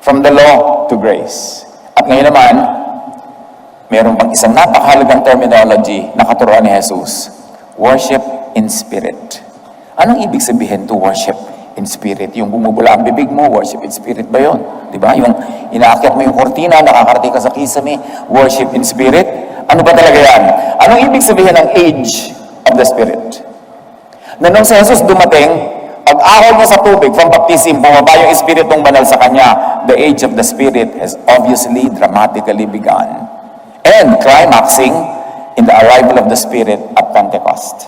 From the law to grace. At ngayon naman, meron pang isang napakahalagang terminology na katuruan ni Jesus. Worship in spirit. Anong ibig sabihin to worship in spirit? Yung bumubula ang bibig mo, worship in spirit ba yun? Diba? Yung inaakyat mo yung kortina, nakakarating ka sa kisame, worship in spirit. Ano ba talaga yan? Anong ibig sabihin ng age of the spirit? Na nung si Jesus dumating, pag-ahon niya sa tubig from baptism, bumaba yung Espiritong Banal sa kanya. The age of the Spirit has obviously dramatically begun. And climaxing in the arrival of the Spirit at Pentecost.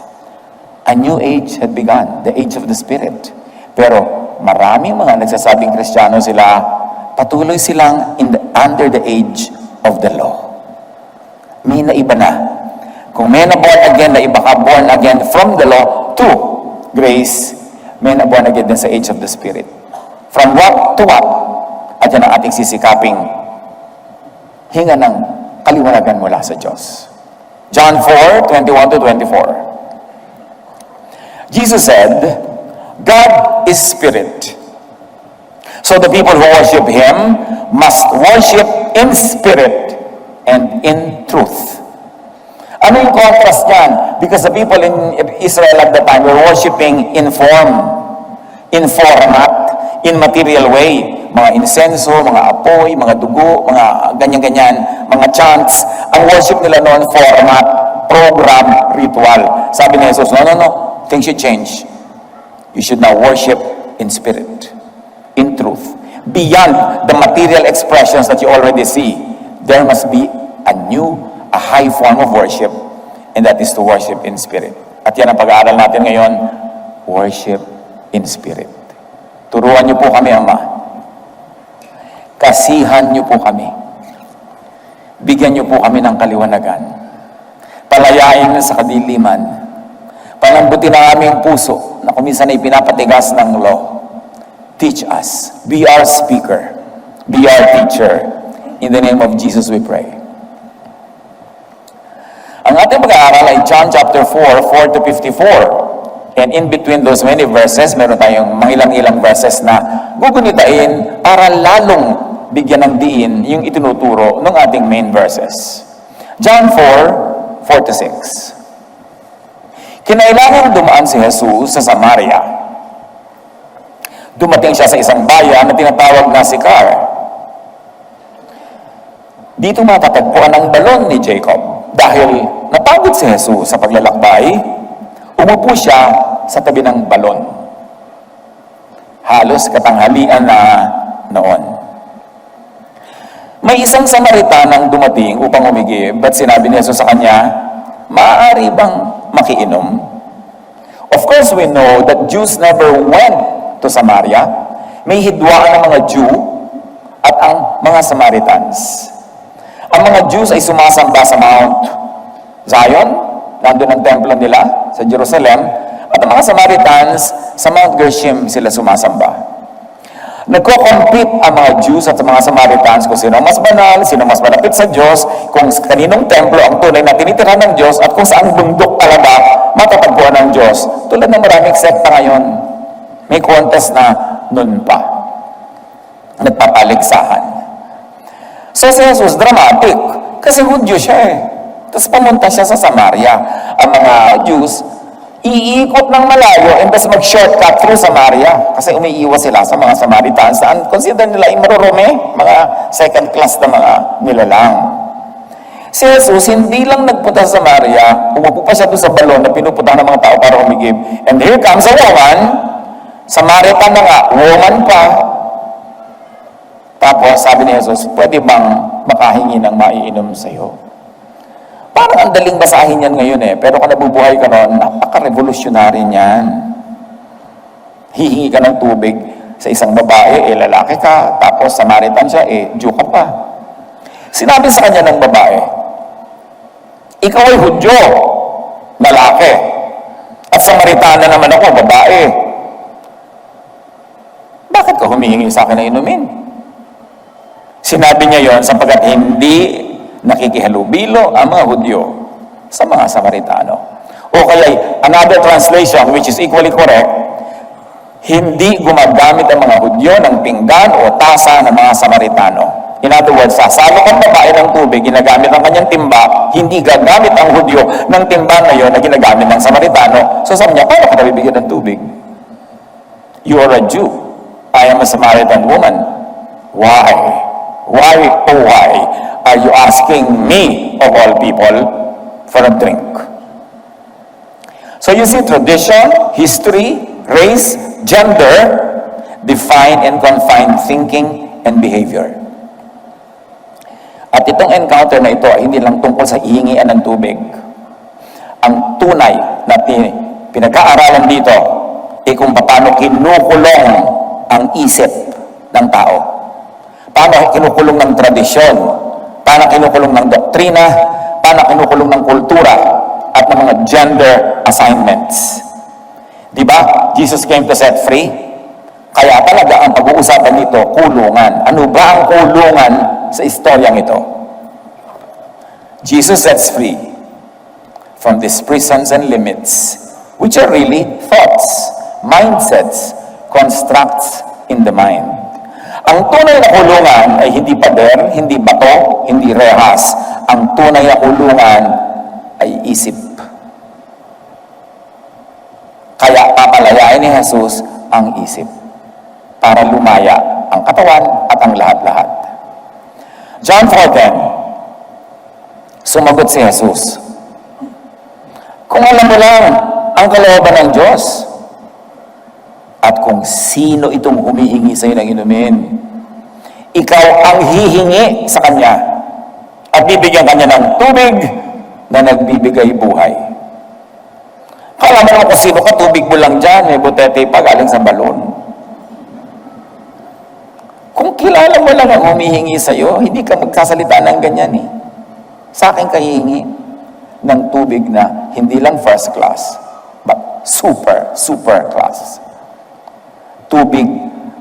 A new age had begun, the age of the Spirit. Pero maraming mga nagsasabing Kristiyano sila, patuloy silang under the age of the law. May naiba na. Kung may na born again, na iba ka born again from the law to grace, may na born again din sa age of the Spirit. From what to what? At yan ang ating sisikaping hinga ng kaliwanagan mula sa Diyos. John 4:21-24. Jesus said, God is Spirit. So the people who worship Him must worship in spirit and in truth. Ano yung contrast niyan? Because the people in Israel at the time were worshiping in form, in format, in material way. Mga insenso, mga apoy, mga dugo, mga ganyan-ganyan, mga chants. Ang worship nila noon, format, program, ritual. Sabi ni Jesus, no. Things should change. You should now worship in spirit, in truth. Beyond the material expressions that you already see, there must be a high form of worship, and that is to worship in spirit. At yan ang pag-aaral natin ngayon, worship in spirit. Turuan niyo po kami, Ama. Kasihan niyo po kami. Bigyan niyo po kami ng kaliwanagan. Palayain sa kadiliman. Palambutin ang aming puso na kuminsan ay pinapatigas ng law. Teach us. Be our speaker. Be our teacher. In the name of Jesus we pray. Ang ating pag-aaral ay John chapter 4:4-54. And in between those many verses, meron tayong mga ilang verses na gugunitain para lalong bigyan ng diin yung itinuturo ng ating main verses. John 4:4-6. Kinailangan dumaan si Jesus sa Samaria. Dumating siya sa isang bayan na tinatawag na Sychar. Dito matatagpuan ang balon ni Jacob. Dahil napagod si Jesus sa paglalakbay, umupo siya sa tabi ng balon. Halos katanghalian na noon. May isang Samaritanang dumating upang umigib, at sinabi ni Jesus sa kanya, maaari bang makiinom? Of course, we know that Jews never went to Samaria. May hidwaan ng mga Jew at ang mga Samaritans. Ang mga Jews ay sumasamba sa Mount Zion, nandun ang templo nila sa Jerusalem, at ang mga Samaritans sa Mount Gerizim sila sumasamba. Nagko-compete ang mga Jews at mga Samaritans kung sino mas banal, sino mas malapit sa Diyos, kung kaninong templo ang tunay na tinitirahan ng Diyos, at kung saan bundok talaga matatagpuan ng Diyos. Tulad ng maraming sekta ngayon, may contest na nun pa. Nagpapaligsahan. So si Jesus, dramatic. Kasi Hudyo siya eh. Tapos pumunta siya sa Samaria. Ang mga Jews, iikot ng malayo imbes mag-shortcut through Samaria. Kasi umiiwas sila sa mga Samaritans. Saan consider nila yung marurumi, mga second class na mga nilalang. Si Jesus, hindi lang nagpunta sa Samaria, umupo pa siya doon sa balon na pinupuntahan ng mga tao para umigib. And here comes a woman, Samaritan na nga, woman pa. Tapos sabi ni Jesus, pwede bang makahingi ng maiinom sa iyo? Parang ang daling basahin yan ngayon eh. Pero kung nabubuhay ka noon, napaka-revolutionary niyan. Hihingi ka ng tubig sa isang babae, lalaki ka. Tapos Samaritan siya, Jew ka pa. Sinabi sa kanya ng babae, ikaw ay Hudyo, lalaki. At Samaritana naman ako, babae. Bakit ka humihingi sa akin na inumin? Sinabi niya yon sapagkat hindi nakikihalubilo ang mga Hudyo sa mga Samaritano. O kaya, another translation which is equally correct, Hindi gumagamit ang mga Hudyo ng pinggan o tasa ng mga Samaritano. In other words, sasalo kang babae ng tubig, ginagamit ang kanyang timba, hindi gagamit ang Hudyo ng timba na yun na ginagamit ng Samaritano. So sabi niya, paano ka nabibigyan ng tubig? You are a Jew. I am a Samaritan woman. Why? Why, oh why, are you asking me, of all people, for a drink? So you see, tradition, history, race, gender, define and confine thinking and behavior. At itong encounter na ito ay hindi lang tungkol sa hihingian ng tubig. Ang tunay na pinag-aaralan dito ay kung paano kinukulong ang isip ng tao. Paano kinukulong ng tradisyon, paano kinukulong ng doktrina, paano kinukulong ng kultura at ng mga gender assignments. Diba? Jesus came to set free. Kaya talaga ang pag-uusapan nito, kulungan. Ano ba ang kulungan sa istoryang ito? Jesus sets free from these prisons and limits, which are really thoughts, mindsets, constructs in the mind. Ang tunay na kulungan ay hindi pader, hindi bato, hindi rehas. Ang tunay na kulungan ay isip. Kaya papalayain ni Jesus ang isip para lumaya ang katawan at ang lahat-lahat. John 4:10, sumagot si Jesus, kung alam mo lang ang kalooban ng Diyos at kung sino itong humihingi sa iyo ng inumin, ikaw ang hihingi sa Kanya at bibigyan Kanya ng tubig na nagbibigay buhay. Kala mo kung sino ka, tubig mo lang dyan, may butete pa galing sa balon. Kung kilala mo lang ang humihingi sa iyo, hindi ka magsasalita ng ganyan eh. Sa akin ka hihingi ng tubig na hindi lang first class, but super class. Tubig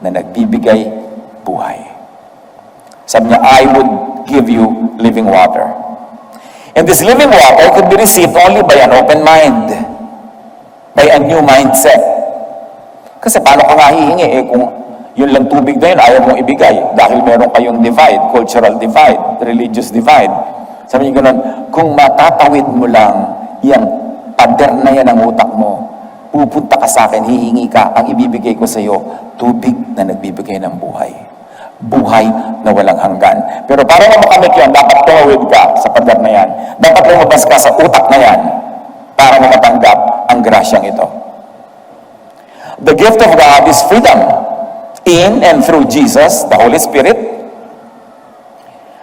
na nagbibigay buhay. Sabi niya, I would give you living water. And this living water could be received only by an open mind, by a new mindset. Kasi paano ka nga hihingi kung yun lang tubig na yun, ayaw mong ibigay dahil meron kayong divide, cultural divide, religious divide. Sabi niya gano'n, kung matatawid mo lang yung pader na yan ang utak mo, pupunta ka sa akin, hihingi ka, ang ibibigay ko sa iyo, tubig na nagbibigay ng buhay. Buhay na walang hanggan. Pero para makamit yan, dapat tumawid ka sa pader na yan. Dapat lumabas ka sa utak na yan para matanggap ang grasyang ito. The gift of God is freedom in and through Jesus, the Holy Spirit.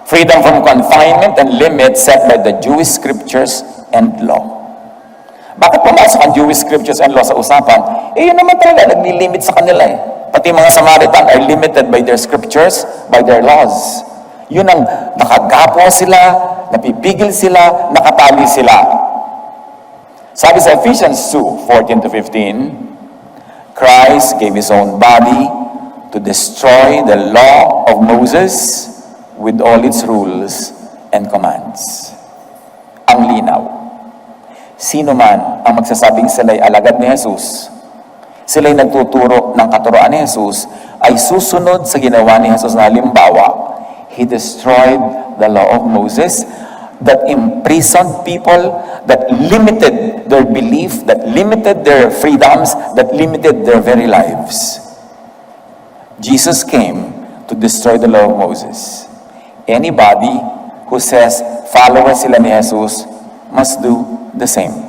Freedom from confinement and limits set by the Jewish scriptures and law. Bakit pumasok ang Jewish scriptures and law sa usapan? Yun naman talaga, nagli-limit sa kanila eh. Pati mga Samaritan are limited by their scriptures, by their laws. Yun ang nakagapo sila, napipigil sila, nakatali sila. Sabi sa Ephesians 2:14-15, Christ gave His own body to destroy the law of Moses with all its rules and commands. Ang linaw. Sino man ang magsasabing sila'y alagad ni Jesus, sila'y nagtuturo ng katuroan ni Jesus, ay susunod sa ginawa ni Jesus na halimbawa. He destroyed the law of Moses that imprisoned people, that limited their belief, that limited their freedoms, that limited their very lives. Jesus came to destroy the law of Moses. Anybody who says follower sila ni Jesus must do the same.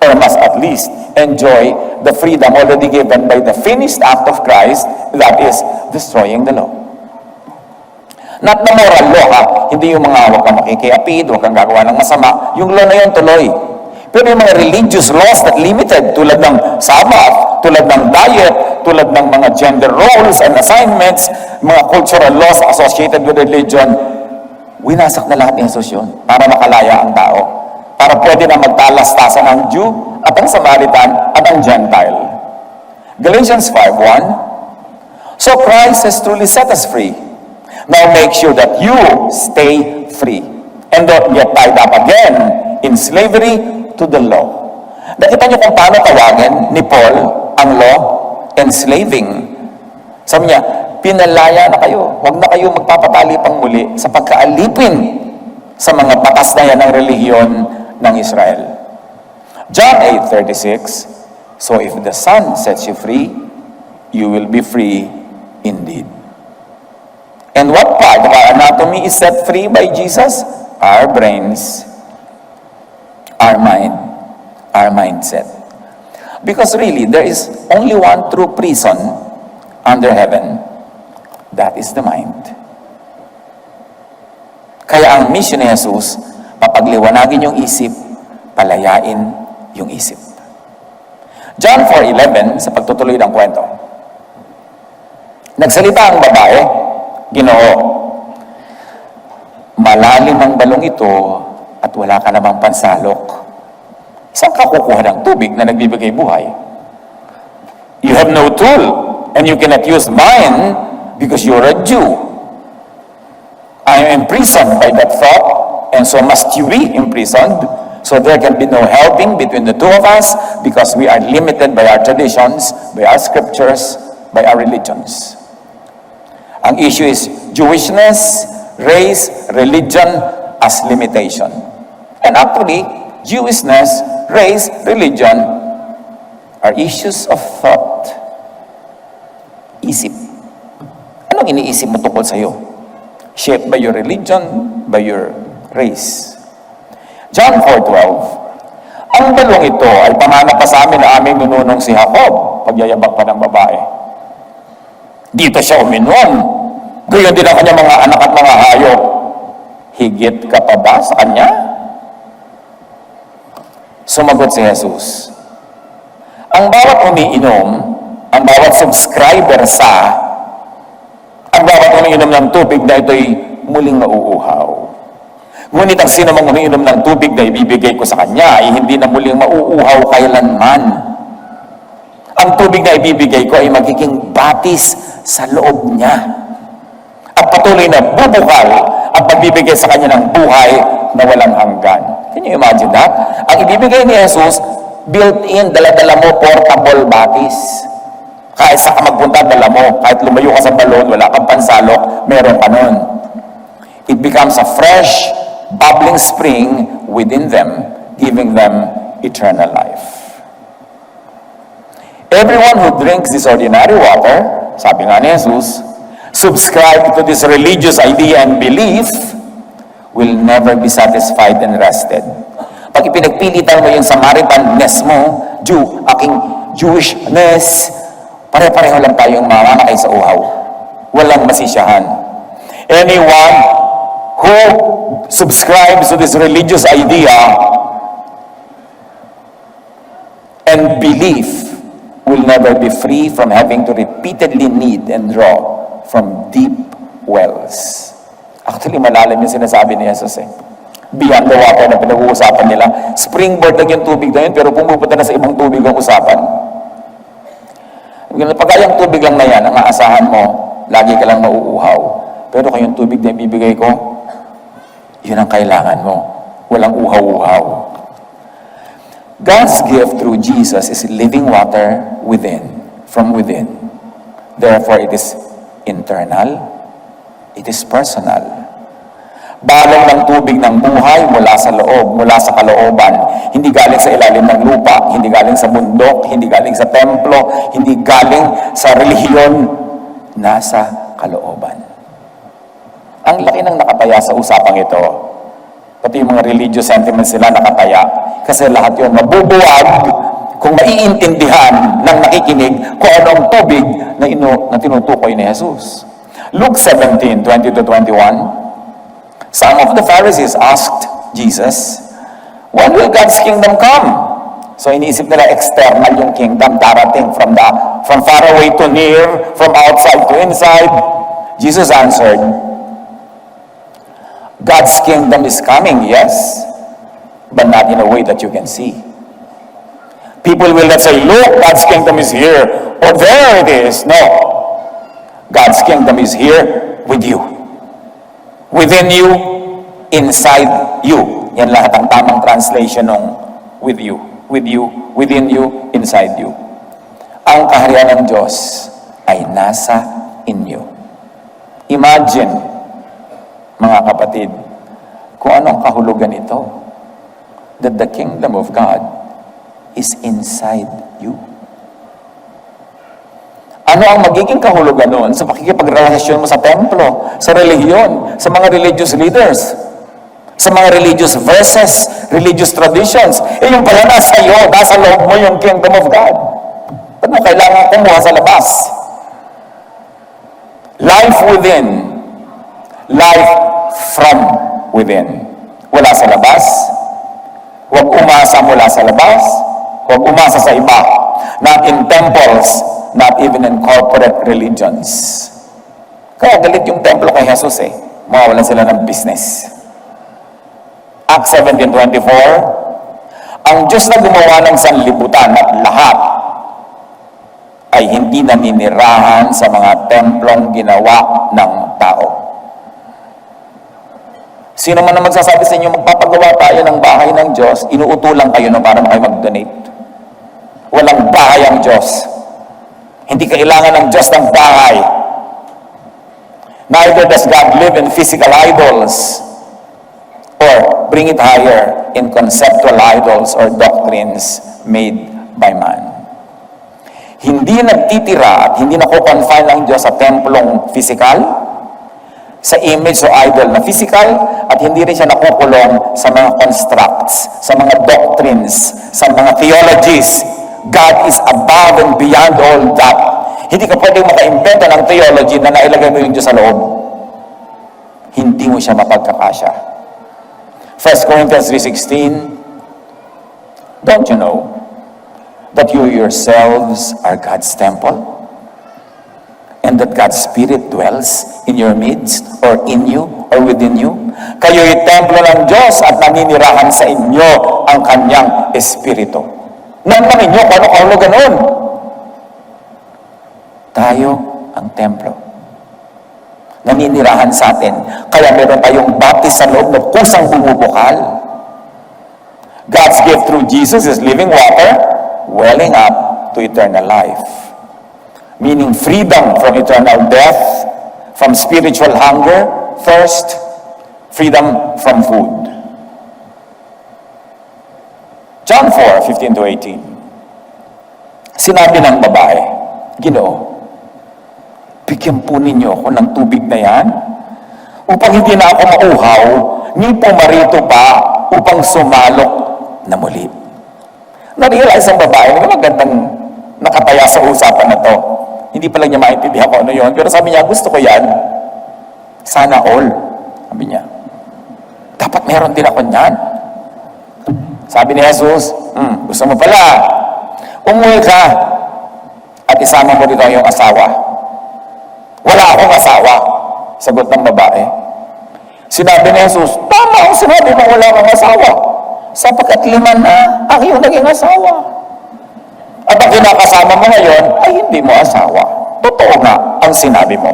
Or must at least enjoy the freedom already given by the finished act of Christ, that is, destroying the law. Not the moral law, ha? Hindi yung mga huwag kang makikiapid, huwag kang gagawa ng masama. Yung law na yun tuloy. Pero yung mga religious laws that limited, tulad ng Sabbath, tulad ng diet, tulad ng mga gender roles and assignments, mga cultural laws associated with religion, winasak na lahat ng Jesus yun para makalaya ang tao. Para pwede na magtalastasan ang Jew at ang Samaritan at ang Gentile. Galatians 5:1, so Christ has truly set us free. Now make sure that you stay free and don't get tied up again in slavery to the law. Nakita niyo kung paano tawagin ni Paul ang law? enslaving. Sabi niya, pinalaya na kayo. Huwag na kayo magpapatali pang muli sa pagkaalipin sa mga batas na yan ng relihiyon ng Israel. John 8:36, so if the Son sets you free, you will be free indeed. And what part of our anatomy is set free by Jesus? Our brains, our mind, our mindset. Because really, there is only one true prison under heaven. That is the mind. Kaya ang mission ni Jesus, papagliwanagin yung isip, palayain yung isip. John 4:11, sa pagtutuloy ng kwento. Nagsalita ang babae, Ginoo, malalim ang balong ito at wala ka namang pansalok. Saan ka kukuha ng tubig na nagbibigay buhay? You have no tool and you cannot use mine because you're a Jew. I am imprisoned by that thought, and so must you be imprisoned. So there can be no helping between the two of us because we are limited by our traditions, by our scriptures, by our religions. Ang issue is Jewishness, race, religion as limitation. And actually, Jewishness, race, religion are issues of thought. Isip. Anong iniisip mo tungkol sa'yo? Shaped by your religion, by your race. John 4:12, ang balong ito ay pamana pa sa amin na aming nununong si Jacob, pagyayabang pa ng babae. Dito siya uminom. Gayon din ang kanyang mga anak at mga hayop. Higit ka pa ba sa kanya? Sumagot si Jesus, ang bawat umiinom, ang bawat subscriber ang bawat umiinom ng tubig na ito'y muling mauuhaw. Ngunit ang sino mang umiinom ng tubig na ibibigay ko sa kanya ay hindi na muling mauuhaw kailanman. Ang tubig na ibibigay ko ay magiging batis sa loob niya. At patuloy na bubukal at pagbibigay sa kanya ng buhay na walang hanggan. Can you imagine that? Ang ibibigay ni Jesus, built-in, dala-dala mo, portable batis. Kahit saan ka magpunta, dala mo. Kahit lumayo ka sa balon, wala kang pansalok, meron ka nun. It becomes a fresh, bubbling spring within them, giving them eternal life. Everyone who drinks this ordinary water, sabi nga ni Jesus, subscribe to this religious idea and belief, will never be satisfied and rested. Pag ipinagpilitan mo yung Samaritanness mo, aking Jewishness, pare-pareho lang tayong mamamatay sa uhaw. Walang masisiyahan. Anyone who subscribes to this religious idea and belief will never be free from having to repeatedly need and draw from deep wells. Actually, malalim yung sinasabi ni Jesus eh. Beyond the water na pinag-uusapan nila. Springboard lang yung tubig na yun, pero pumupunta na sa ibang tubig ang usapan. Pag yung tubig lang na yan, ang aasahan mo, lagi ka lang mauuhaw. Pero kung yung tubig na ibibigay ko, yun ang kailangan mo. Walang uhaw-uhaw. God's gift through Jesus is living water within, from within. Therefore, it is internal, it is personal. Balong ng tubig ng buhay mula sa loob, mula sa kalooban. Hindi galing sa ilalim ng lupa, hindi galing sa bundok, hindi galing sa templo, hindi galing sa relihiyon, nasa kalooban. Ang laki ng nakataya sa usapang ito. Pati yung mga religious sentiments nila nakataya. Kasi lahat yun mabubuwag kung maiintindihan ng nakikinig kung ano ang tubig na tinutukoy ni Jesus. Luke 17:20-21, some of the Pharisees asked Jesus, when will God's kingdom come? So iniisip nila external yung kingdom, darating from far away to near, from outside to inside. Jesus answered, God's kingdom is coming, yes, but not in a way that you can see. People will not say, look, God's kingdom is here, or there it is. No. God's kingdom is here with you. Within you, inside you. Yan lahat ang tamang translation ng with you, within you, inside you. ang kaharian ng Diyos ay nasa inyo. Imagine, mga kapatid, kung anong kahulugan ito, that the kingdom of God is inside you. Ano ang magiging kahulugan noon sa pakikipagrelasyon mo sa templo, sa relihiyon, sa mga religious leaders, sa mga religious verses, religious traditions? Yung pala nasa iyo, nasa loob mo yung kingdom of God. Ba't mo kailangan kumuha sa labas? Life within, life from within. Wala sa labas. Huwag umasa mula sa labas. Huwag umasa sa iba. Not in temples, not even in corporate religions. Kaya galit yung templo kay Jesus eh. Mawawalan sila ng business. Acts 17:24, ang Diyos na gumawa ng sanlibutan at lahat ay hindi naninirahan sa mga templong ginawa ng tao. Sino man ang magsasabi sa inyo, magpapagawa tayo ng bahay ng Diyos, inuutulan kayo na para kayo mag-donate. Walang bahay ang Diyos. Hindi kailangan ng Diyos ng bahay. Neither does God live in physical idols or bring it higher in conceptual idols or doctrines made by man. Hindi nagtitira at hindi nako-confine ang Diyos sa templong physical, sa image o idol na physical, at hindi rin siya nakukulong sa mga constructs, sa mga doctrines, sa mga theologies. God is above and beyond all that. Hindi ka pwedeng maka-invento ng theology na nailagay mo yung Diyos sa loob. Hindi mo siya mapagkakasya. 1 Corinthians 3:16, don't you know that you yourselves are God's temple? And that God's Spirit dwells in your midst, or in you, or within you? Kayo'y templo ng Diyos at naninirahan sa inyo ang Kanyang Espiritu. Naman ninyo kung ano kahulugan nun. Tayo ang templo. Naninirahan sa atin. Kaya meron tayong baptist sa loob na kusang bumubukal. God's gift through Jesus is living water, welling up to eternal life. Meaning freedom from eternal death, from spiritual hunger, thirst, freedom from food. John 4:15-18. Sinabi ng babae, Ginoo, bigyan po ninyo ako ng tubig na yan upang hindi na ako mauhaw, ni pumarito pa upang sumalok na muli. Na-realize ang babae, magandang nakataya sa usapan na to. Hindi pa lang niya maintindihan ko ano yun. Pero sabi niya, gusto ko yan. Sana all. Sabi niya. Dapat meron din ako niyan. Sabi ni Jesus, gusto mo pala. Umuwi ka at isama mo dito yung asawa. Wala akong asawa. Sagot ng babae. Sinabi ni Jesus, tama ang sinabi mo wala akong asawa. Sapagkat 5 na ang iyong naging asawa. At ang kinakasama mo ngayon ay hindi mo asawa. Totoo nga ang sinabi mo.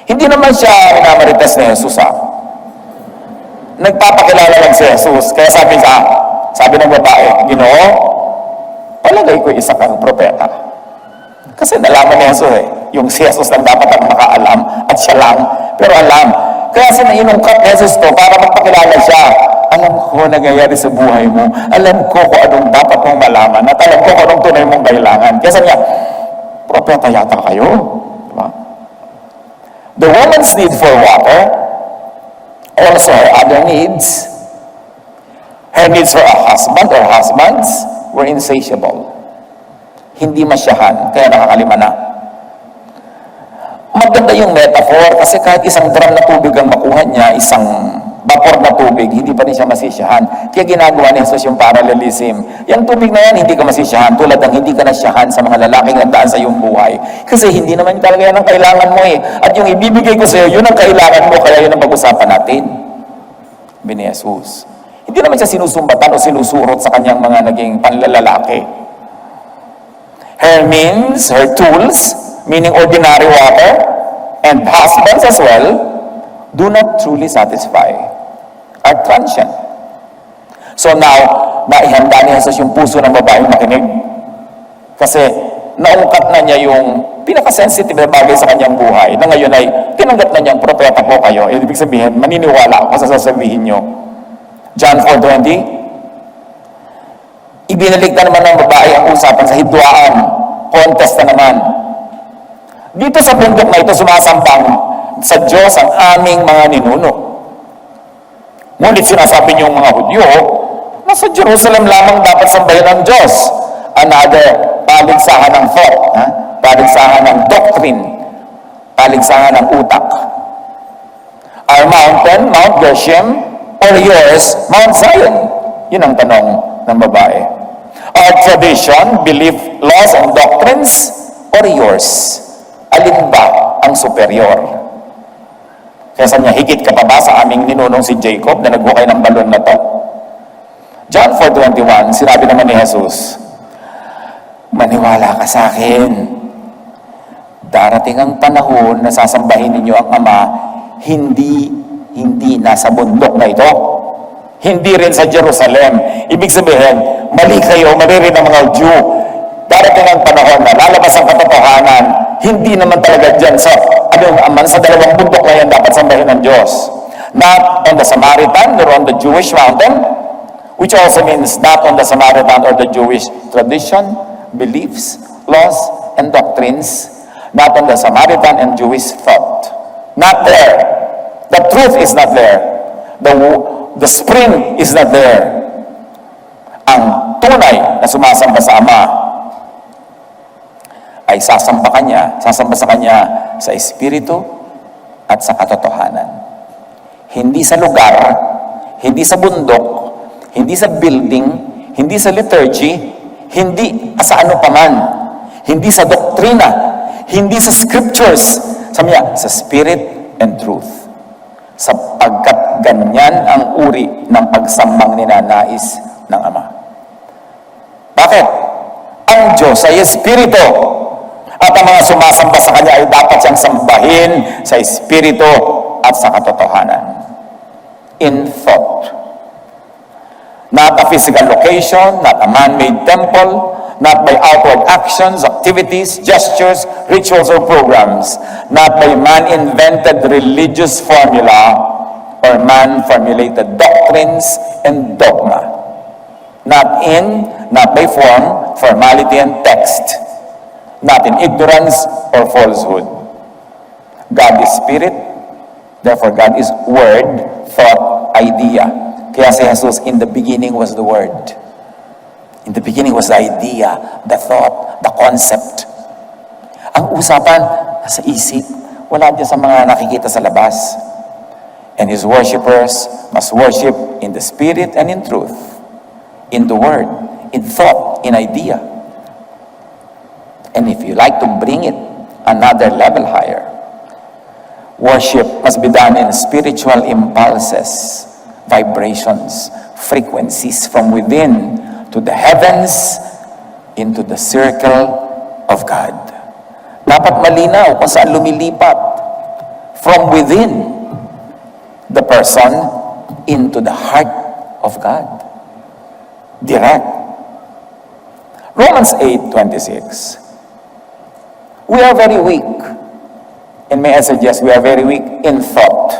Hindi naman siya minamarites ni Jesus Nagpapakilala lang si Jesus. Kaya sabi ng babae, Ginoo, palagay ko isa kang propeta. Kasi nalaman ni Jesus yung si Jesus lang dapat ang makaalam at siya lang. Pero alam. Kaya sinainukat ni Jesus to para magpakilala siya. Alam ko nangyayari sa buhay mo. Alam ko kung anong dapat mong malaman. At alam ko kung anong tunay mong kailangan. Kaya sabi niya, propeta yata kayo. Diba? The woman's need for water, also her other needs, her needs for a husband or husbands were insatiable. Hindi masyahan, kaya nakakalima na. Maganda yung metaphor kasi kahit isang drum na tubig ang makuha niya, isang vapor na tubig, hindi pa rin siya masisyahan. Kaya ginagawa ni Jesus yung parallelism. Yung tubig na yan, hindi ka masisyahan. Tulad ng hindi ka nasyahan sa mga lalaking nandaan sa iyong buhay. Kasi hindi naman talaga yan ang kailangan mo At yung ibibigay ko sa iyo, yun ang kailangan mo, kaya yun ang pag-usapan natin. Bini Jesus. Hindi naman siya sinusumbatan o sinusurot sa kanyang mga naging panlalalaki. Her means, her tools, meaning ordinary water, and husbands as well, do not truly satisfy, are transient. So now, naihanda ni Jesus yung puso ng babaeng makinig. Kasi naungkat na niya yung pinaka-sensitive na bagay sa kanyang buhay, na ngayon ay tinanggap na niyang propeta po kayo. Ibig sabihin, maniniwala ako sa sasabihin niyo. John 4:20, ibinalik na naman ng babae ang usapan sa hidwaan. Contest na naman. Dito sa bundok na ito, sumasambang sa Diyos ang aming mga ninuno. Ngunit sinasabi niyong mga Hudyo, nasa Jerusalem lamang dapat sambahin ng Diyos. Another paligsahan ng thought, paligsahan ng doctrine, paligsahan ng utak. Our mountain, Mount Gerizim, or yours, Mount Zion? Yun ang tanong ng babae. Our tradition, belief, laws, and doctrines, or yours? Alin ba ang superior? Kaya niya, higit ka pa ba sa aming ninunong si Jacob na nagbukay ng balon na to? John 4:21, sinabi naman ni Jesus, maniwala ka sa akin. Darating ang panahon na sasambahin ninyo ang Ama, hindi nasa bundok na ito. Hindi rin sa Jerusalem. Ibig sabihin, mali kayo, mali rin ang mga Jew. Darating ang panahon na lalabas ang katotohanan, hindi naman talaga dyan sa dalawang bundok na yan dapat sambahin ng Diyos. Not on the Samaritan nor on the Jewish mountain, which also means not on the Samaritan or the Jewish tradition, beliefs, laws, and doctrines, not on the Samaritan and Jewish thought. Not there. The truth is not there. The spring is not there. Ang tunay na sumasamba sa Ama ay sasamba sa Kanya sa Espiritu at sa katotohanan. Hindi sa lugar, hindi sa bundok, hindi sa building, hindi sa liturgy, hindi sa ano paman, hindi sa doktrina, hindi sa scriptures, sa spirit and truth. Sapagkat ganyan ang uri ng pagsambang ninanais ng Ama. Bakit? Ang Diyos ay Espiritu. At ang mga sumasamba sa Kanya ay dapat siyang sambahin sa Espiritu at sa katotohanan. In thought. Not a physical location, not a man-made temple, not by outward actions, activities, gestures, rituals, or programs, not by man-invented religious formula or man-formulated doctrines and dogma, not by form, formality, and text, not in ignorance or falsehood. God is Spirit, therefore God is Word, thought, idea. Kaya si Jesus, in the beginning was the Word. In the beginning was the idea, the thought, the concept. Ang usapan, sa isip, wala dyan sa mga nakikita sa labas. And His worshipers must worship in the Spirit and in truth, in the Word, in thought, in idea. And if you like to bring it another level higher, worship must be done in spiritual impulses, vibrations, frequencies from within to the heavens, into the circle of God. Dapat malinaw kung saan lumilipat. From within the person into the heart of God. Direct. Romans 8:26. We are very weak. And may I suggest we are very weak in thought.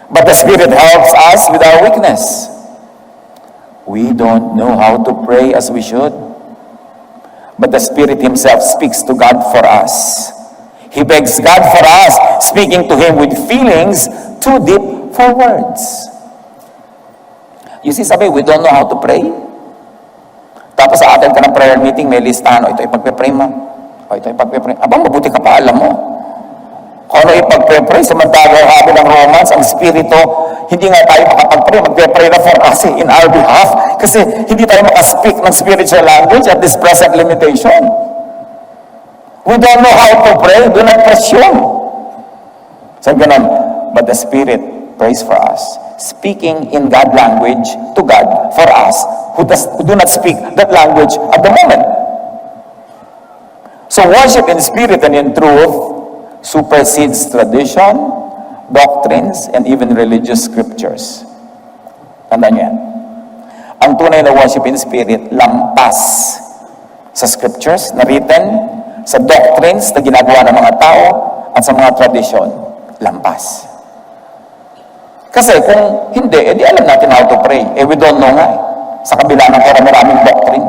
But the Spirit helps us with our weakness. We don't know how to pray as we should. But the Spirit Himself speaks to God for us. He begs God for us, speaking to Him with feelings too deep for words. You see, sabi, we don't know how to pray. Tapos sa atin ka ng prayer meeting, may listahan, ito ipagpe-pray mo. Ito ipagpe-pray. Abang, mabuti ka pa, alam mo. Kung ano ipagpe-pray, samantalang habi ng Romans, ang Espiritu, hindi nga tayo makapag-pray, magpe-pray na for us in our behalf, kasi hindi tayo makaspeak ng spiritual language at this present limitation. We don't know how to pray, do not presume. So ganun, but the Spirit prays for us, speaking in God language to God for us, who do not speak that language at the moment. So worship in spirit and in truth supersedes tradition, doctrines, and even religious scriptures. Tandaan niyo yan. Ang tunay na worship in spirit, lampas sa scriptures na written, sa doctrines na ginagawa ng mga tao, at sa mga tradisyon, lampas. Kasi kung hindi, edi alam natin how to pray. We don't know nga sa kabila ng maraming doctrine.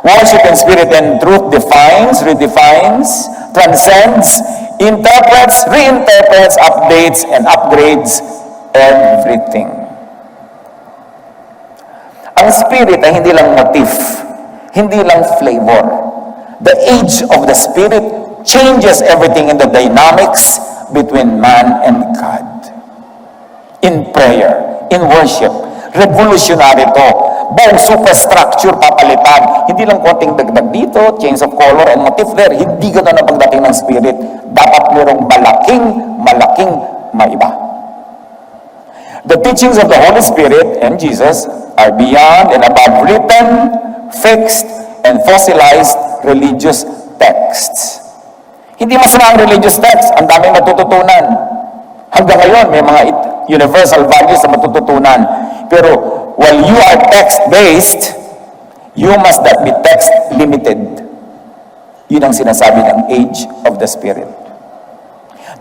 Worship in spirit and truth defines, redefines, transcends, interprets, reinterprets, updates, and upgrades everything. Ang spirit ay hindi lang motif, hindi lang flavor. The age of the spirit changes everything in the dynamics between man and God. In prayer, in worship, revolutionary to. Buong superstructure papalitan. Hindi lang konting dagdag dito, change of color and motif there. Hindi gano'n ang pagdating ng spirit. Dapat merong malaking maiba. The teachings of the Holy Spirit and Jesus are beyond and above written, fixed, and fossilized religious texts. Hindi masama ang religious text. Ang daming matututunan. Hanggang ngayon, may mga universal values na matututunan. Pero while you are text-based, you must not be text-limited. Yun ang sinasabi ng age of the Spirit.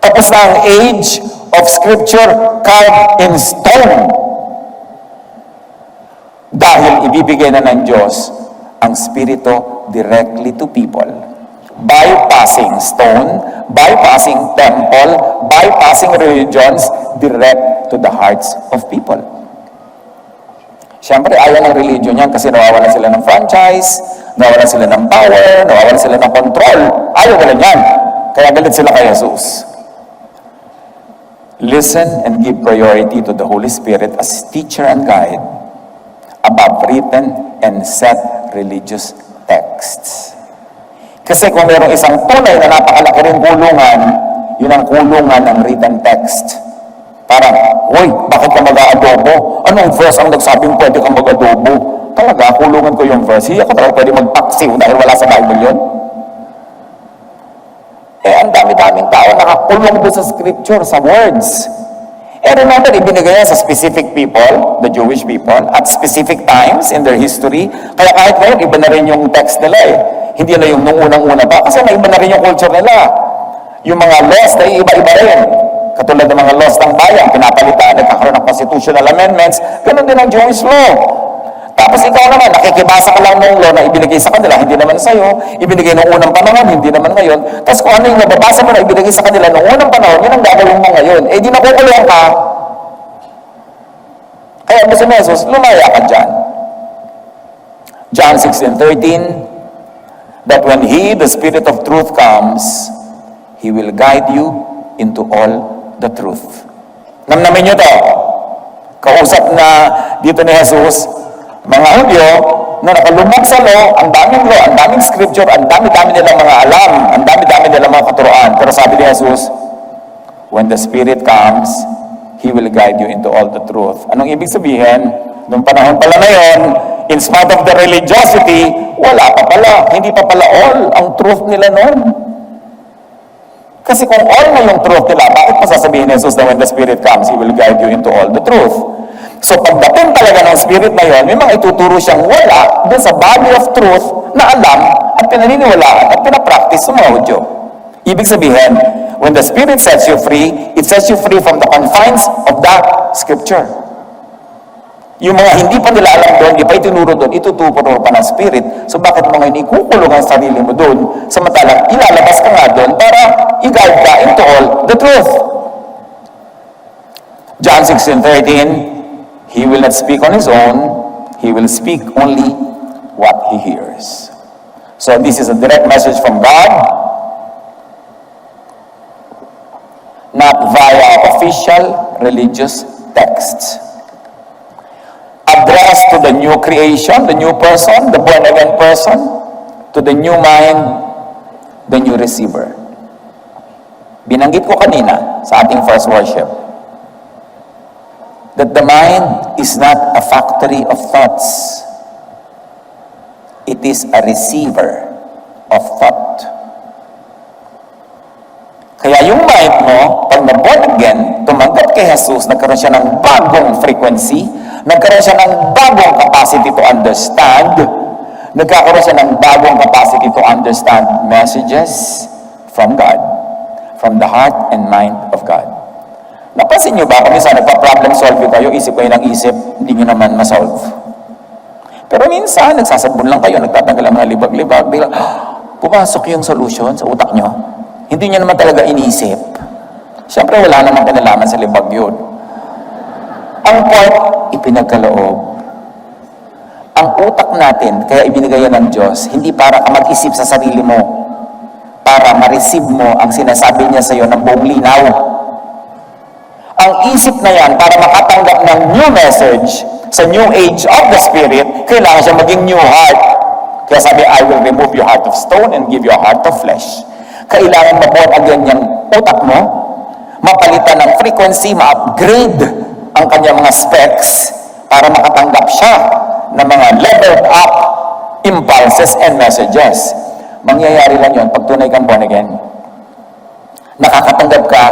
Tapos na ang age of Scripture carved in stone. Dahil ibibigay na ng Diyos ang Spirito directly to people. Bypassing stone, bypassing temple, bypassing religions, direct to the hearts of people. Siyempre, ayaw ng religion yan kasi nawawalan sila ng franchise, nawawalan sila ng power, nawawalan sila ng control. Ayaw nila yan. Kaya galit sila kay Jesus. Listen and give priority to the Holy Spirit as teacher and guide above written and set religious texts. Kasi kung mayroong isang tunay na napakalaki rin kulungan, yun ang kulungan ng written text. Parang, uy, bakit ka mag-aadobo? Anong verse ang nagsabing pwede kang mag-adobo? Talaga, kulungan ko yung verse. Hindi ako talaga pwede magpaksiw dahil wala sa Bible yun. Ang dami-daming tao nakakulong doon sa scripture, sa words. Remember, ibinigay yan sa specific people, the Jewish people, at specific times in their history. Kaya kahit ngayon, iba na rin yung text nila Hindi na yung nung unang-una pa, kasi naiba na rin yung culture nila. Yung mga laws na iba-iba rin. Katulad ng mga laws ng bayan, pinapalitan, nagkakaroon ng constitutional amendments, ganun din ang Jewish law. Tapos ikaw naman, nakikibasa ka lang ng law na ibinigay sa kanila, hindi naman sa'yo. Ibinigay nung unang panahon, hindi naman ngayon. Tapos kung ano yung nababasa mo na ibinigay sa kanila nung unang panahon, yun ang gagawin mo ngayon. Di nakukulong ka. Kaya gusto ni Jesus, lumaya ka dyan. John 16:13, that when He, the Spirit of truth, comes, He will guide you into all the truth. Namnamin nyo to. Kausap na dito ni Jesus, mga Hudyo, na nakalumag sa law, ang daming law, ang daming scripture, ang dami-dami nilang mga alam, ang dami-dami nilang mga katuroan. Pero sabi ni Jesus, when the Spirit comes, He will guide you into all the truth. Anong ibig sabihin? Noong panahon pala na yun, in spite of the religiosity, wala pa pala, hindi pa pala all ang truth nila noon. Kasi kung all na yung truth nila, bakit pa sasabihin ni Jesus na when the Spirit comes, He will guide you into all the truth? So pagdating talaga ng Spirit na yun, may mga ituturo siyang wala dun sa body of truth na alam at pinaniniwalaan at pinapractice sa mga Hudyo. Ibig sabihin, when the Spirit sets you free, it sets you free from the confines of that Scripture. Yung mga hindi pa nila alam doon, hindi pa itinuro doon, ituturo pa ng Spirit. So bakit mo ngayon ikukulong ang sarili mo doon? Samantalang ilalabas ka nga doon para i-guide ka into all the truth. John 16:13, He will not speak on His own, He will speak only what He hears. So this is a direct message from God, not via official religious texts. Addressed to the new creation, the new person, the born-again person, to the new mind, the new receiver. Binanggit ko kanina sa ating first worship that the mind is not a factory of thoughts. It is a receiver of thought. Kaya yung mind mo, pag na-born again, tumanggap kay Jesus, nagkaroon siya ng bagong frequency, nagkaroon siya ng bagong capacity to understand, Nagkakaroon siya ng bagong capacity to understand messages from God, from the heart and mind of God. Napansin niyo ba, kung minsan nagpa-problem solve kayo, isip kayo ng isip, hindi niyo naman masolve. Pero minsan, nagsasabon lang kayo, nagtatanggal ang mga libag-libag, biglang, pumasok yung solution sa utak niyo. Hindi niyo naman talaga inisip. Siyempre, wala namang kinalaman sa libag yun. Ang point, ipinagkaloob. Ang utak natin, kaya ibinigay yan ng Diyos, hindi para ka mag-isip sa sarili mo, para ma-receive mo ang sinasabi niya sa iyo ng buong linaw. Ang isip na yan, para makatanggap ng new message sa new age of the Spirit, kailangan siya maging new heart. Kaya sabi, I will remove your heart of stone and give you a heart of flesh. Kailangan ma-born again yung utak mo, mapalitan ng frequency, ma-upgrade ang kanyang mga specs para makatanggap siya ng mga leveled up impulses and messages. Mangyayari lang yun pag tunay kang born again. Nakakatanggap ka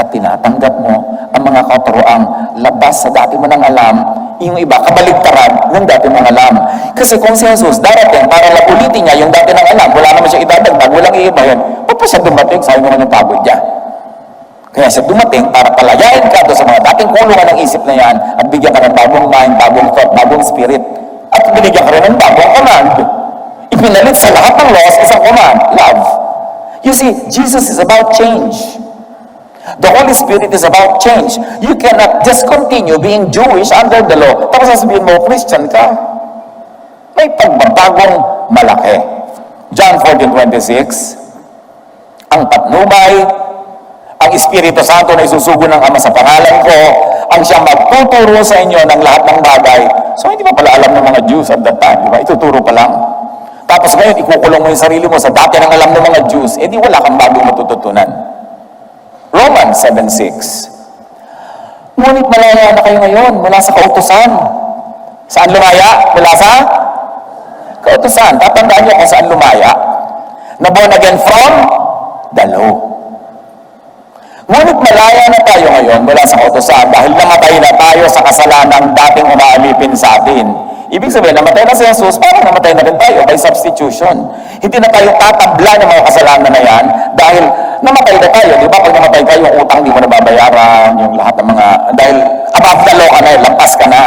at tinatanggap mo ang mga katuroang labas sa dati mo nang alam, yung iba kabaligtaran ng dati mong alam. Kasi kung si Jesus darating para ulitin niya yung dati nang alam, wala naman siya idadagdag, walang iiba yun, pa siya dumating, sayang naman yung pagod niya. Kaya siya dumating para palayain ka doon sa mga dating kulungan ng isip na yan at bigyan ka ng bagong mind, bagong thought, bagong spirit. At binigyan ka rin ng bagong command. Ipinalit sa lahat ng laws, isang command, love. You see, Jesus is about change. The Holy Spirit is about change. You cannot just continue being Jewish under the law. Tapos sasabihin mo, Christian ka. May pagbabagong malaki. John 14:26, ang patnubay, ang Espiritu Santo na isusugo ng Ama sa pangalan ko, ang siyang magtuturo sa inyo ng lahat ng bagay. So, hindi pa pala alam ng mga Jews at that time, di ba? Ituturo pa lang. Tapos ngayon, ikukulong mo yung sarili mo sa dati ng alam ng mga Jews, di wala kang bagong matututunan. Romans 7:6. Ngunit malaya na kayo ngayon mula sa kautusan. Saan lumaya? Mula sa kautusan. Tatandaan niyo kung saan lumaya. Na born again from the law. Ngunit malaya na tayo ngayon mula sa kautusan dahil namatay na tayo sa kasalanang dating umaalipin sa atin. Ibig sabihin, namatay na si Jesus, parang namatay na rin tayo by substitution. Hindi na tayo tatabla ng mga kasalanan na yan dahil namatay na tayo. Di ba? Pag namatay tayo, yung utang di mo nababayaran, yung lahat ng mga, dahil above the law ka na, lampas ka na.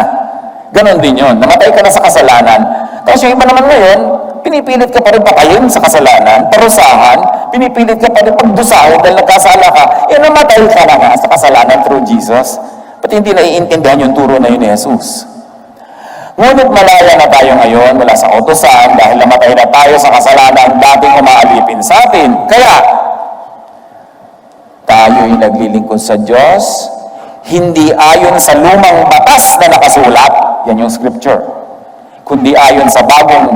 Ganon din yun. Namatay ka na sa kasalanan. Tapos yung iba naman ngayon, pinipilit ka pa rin patayin sa kasalanan, parusahan, pinipilit ka pa rin pagdusahin dahil nagkasala ka. Namatay ka na nga sa kasalanan through Jesus. Pati hindi naiintindihan yung turo na yun ni Jesus. Ngunit malaya na tayo ngayon mula sa kautusan dahil namatay na tayo sa kasalanan dating umaalipin sa atin. Kaya, tayo'y naglilingkod sa Diyos, hindi ayon sa lumang batas na nakasulat, yan yung scripture, kundi ayon sa bagong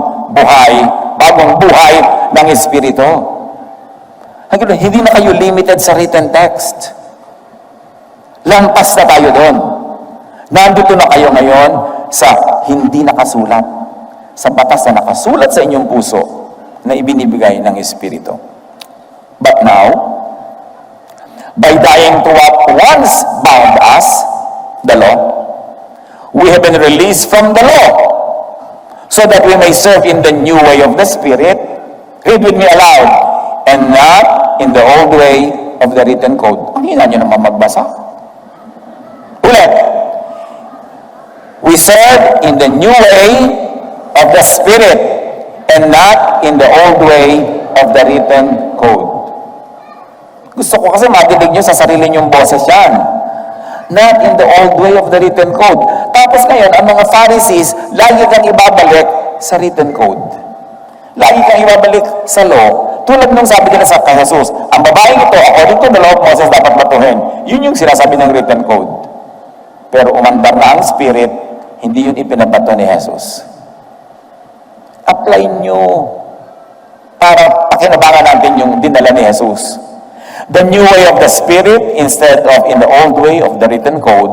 buhay ng Espiritu. Hindi na kayo limited sa written text. Lampas na tayo doon. Nandito na kayo ngayon sa hindi nakasulat, sa batas na nakasulat sa inyong puso na ibinibigay ng Espiritu. But now, by dying to what once bound us, the law, we have been released from the law so that we may serve in the new way of the Spirit. Read with me aloud. And not in the old way of the written code. Ang hina nyo naman magbasa. Ulit. We serve in the new way of the Spirit and not in the old way of the written code. Gusto ko kasi madidig nyo sa sarili nyong boses yan. Not in the old way of the written code. Tapos ngayon, ang mga Pharisees, lagi kang ibabalik sa written code. Lagi kang ibabalik sa law. Tulad nung sabi nila sa kay Jesus, ang babaeng ito, according to the law of Moses, dapat batuhin. Yun yung sinasabi ng written code. Pero umandar na ang Spirit, hindi yun ipinabato ni Jesus. Apply nyo para pakinabangan natin yung dinala ni Jesus. The new way of the Spirit instead of in the old way of the written code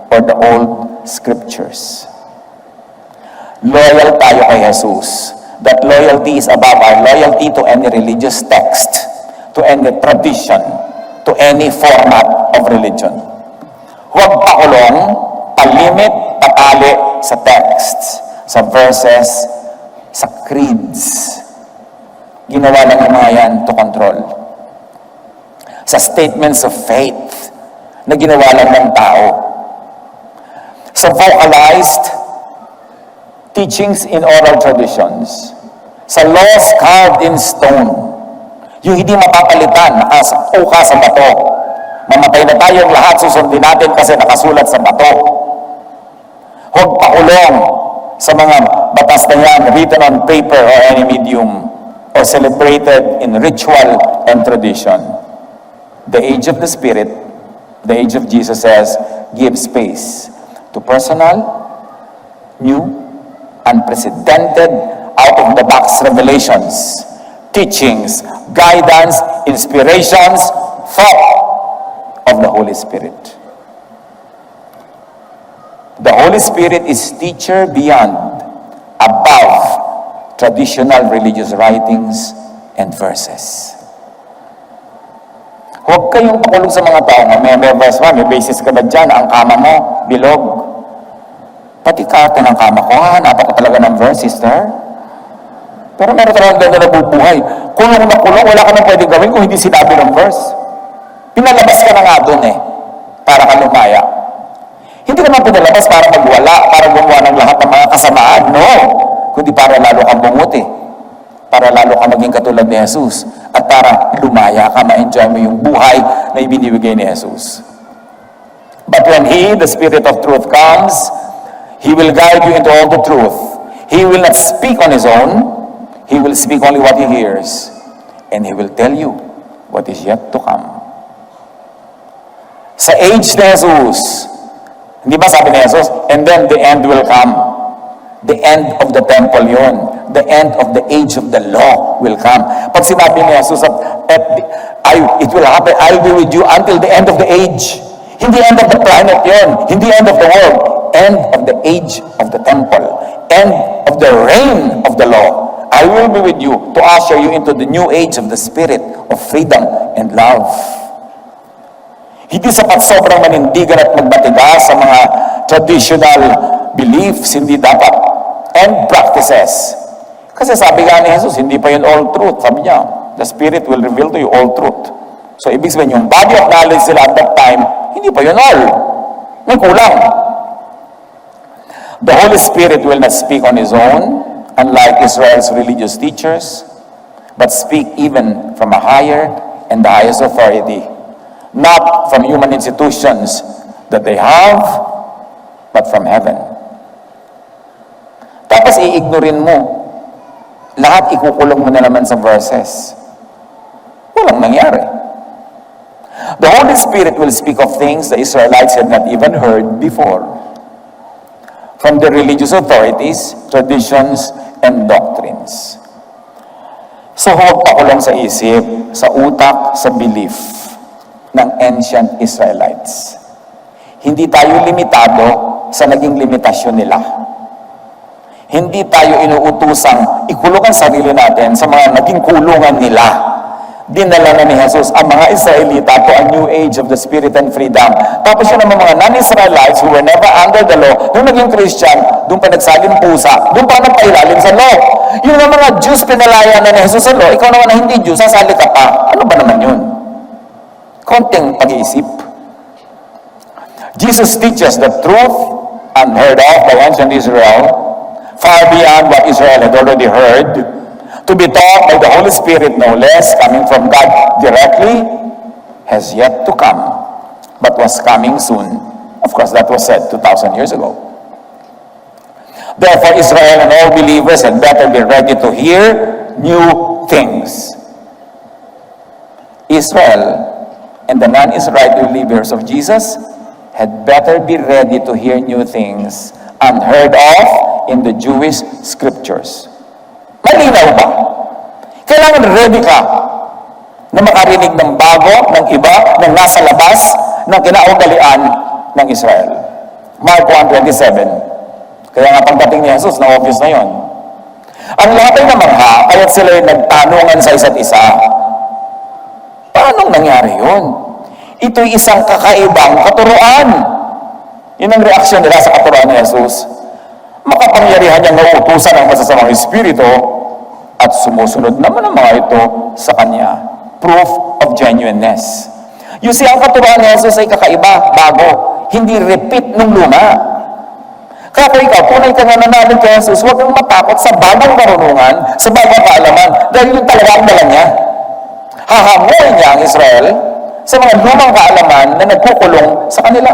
or the old scriptures. Loyal tayo kay Jesus. That loyalty is above our loyalty to any religious text, to any tradition, to any format of religion. Huwag pakulong, palimit, patali sa texts, sa verses, sa creeds. Ginawa lang yung mga yan to control. Sa statements of faith na ginawa lang ng tao. Sa vocalized teachings in oral traditions. Sa laws carved in stone. Yung hindi mapapalitan, nakauka sa bato. Mamatay na tayong lahat, susundin natin kasi nakasulat sa bato. Huwag pakulong sa mga batas na yan, written on paper or any medium, or celebrated in ritual and tradition. The age of the Spirit, the age of Jesus says, give space to personal, new, unprecedented, out-of-the-box revelations, teachings, guidance, inspirations, thought of the Holy Spirit. The Holy Spirit is teacher beyond, above traditional religious writings and verses. Huwag kayong pakulong sa mga tao na may verse mo, may basis ka ba dyan, ang kama mo, bilog. Pati karte ng kama ko, hahanapan ko talaga ng verse, sister. Pero meron talaga na nabubuhay. Kulong na kulong, wala ka nang pwede gawin kung hindi sinabi ng verse. Pinalabas ka na nga doon para ka lumaya. Hindi ka naman pinalabas para magwala, para gumawa ng lahat ng mga kasamaan, no. Kundi para lalo kang bumuti. Para lalo kang maging katulad ni Jesus. At para lumaya ka, ma-enjoy mo yung buhay na ibinibigay ni Jesus. But when He, the Spirit of truth, comes, He will guide you into all the truth. He will not speak on His own. He will speak only what He hears. And He will tell you what is yet to come. Sa age ni Jesus, hindi ba sabi ni Jesus, and then the end will come. The end of the temple yun. The end of the age of the law will come. Pag sinabi ni Jesus, it will happen, I'll be with you until the end of the age. Hindi end of the planet yun. Hindi end of the world. End of the age of the temple. End of the reign of the law. I will be with you to usher you into the new age of the Spirit of freedom and love. Hindi sapat sobrang manindigan at magbatiga sa mga traditional beliefs, hindi dapat. And practices. Kasi sabi nga ni Jesus, hindi pa yun all truth. Sabi niya, the Spirit will reveal to you all truth. So, ibig sabihin, yung body of knowledge sila at that time, hindi pa yun all. May kulang. The Holy Spirit will not speak on His own, unlike Israel's religious teachers, but speak even from a higher and the highest authority. Not from human institutions that they have, but from heaven. Tapos i-ignorin mo. Lahat ikukulong mo na naman sa verses. Walang nangyari. The Holy Spirit will speak of things the Israelites had not even heard before. From the religious authorities, traditions, and doctrines. So huwag pakulong sa isip, sa utak, sa belief ng ancient Israelites. Hindi tayo limitado sa naging limitasyon nila. Hindi tayo inuutusang ikulong ang sarili natin sa mga naging kulungan nila. Dinala na ni Jesus ang mga Israelita to a new age of the Spirit and freedom. Tapos yun ang mga non-Israelites who were never under the law, nung naging Christian, doon pa nagsaling pusa, doon pa nagpailalim sa law. Yung mga Jews pinalaya na ni Jesus sa law, ikaw naman na hindi Jews, sasali ka pa. Ano ba naman yun? Konting pag-iisip. Jesus teaches the truth unheard of by ancient Israel, far beyond what Israel had already heard, to be taught by the Holy Spirit, no less, coming from God directly, has yet to come, but was coming soon. Of course, that was said 2,000 years ago. Therefore, Israel and all believers had better be ready to hear new things. Israel and the non-Israelite believers of Jesus had better be ready to hear new things unheard of in the Jewish scriptures. Malinaw ba? Kailangan ready ka na makarinig ng bago, ng iba, ng nasa labas, ng kinaugalian ng Israel. Mark 1:27. Kaya nga pagdating ni Jesus, na-obvious na yon. Ang lahat ay namangha, kaya't sila ay nagtanungan sa isa't isa. Paano nangyari yun? Ito'y isang kakaibang katuruan. Yun ang reaksyon nila sa katuruan ni Jesus. Makapangyarihan niyang nauutusan ang masasamang espiritu at sumusunod naman ang mga ito sa kanya. Proof of genuineness. You see, ang katuruan ni Jesus ay kakaiba, bago. Hindi repeat nung luma. Kaya kung ikaw, tunay ka nga nananalig kay Jesus, huwag kang matakot sa bagong karunungan, sa bagong kaalaman, dahil yun talaga ang dala niya. Hahanguin niya ang Israel sa mga lumang kaalaman na nagkukulong sa kanila.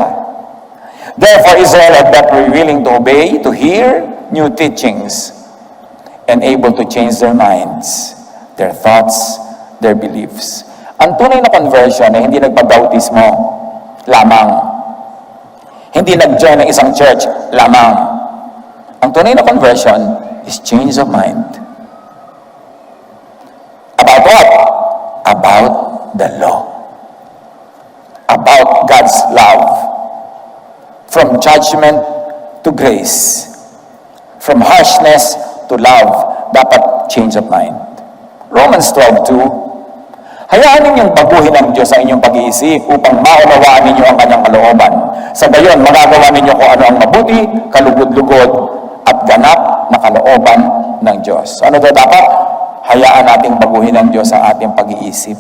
Therefore, Israel had better be willing to obey, to hear new teachings, and able to change their minds, their thoughts, their beliefs. Ang tunay na conversion ay hindi nagpabautismo lamang. Hindi nag-join ng isang church lamang. Ang tunay na conversion is change of mind. About what? About the law. About God's love. From judgment to grace. From harshness to love. Dapat change of mind. Romans 12:2. Hayaan ninyong baguhin ng Diyos ang inyong pag-iisip upang maunawaan ninyo ang kanyang kalooban. Sa gayon, magagawa ninyo kung ano ang mabuti, kalugod-lugod, at ganap na kalooban ng Diyos. So, ano daw dapat? Hayaan nating baguhin ng Diyos ang ating pag-iisip.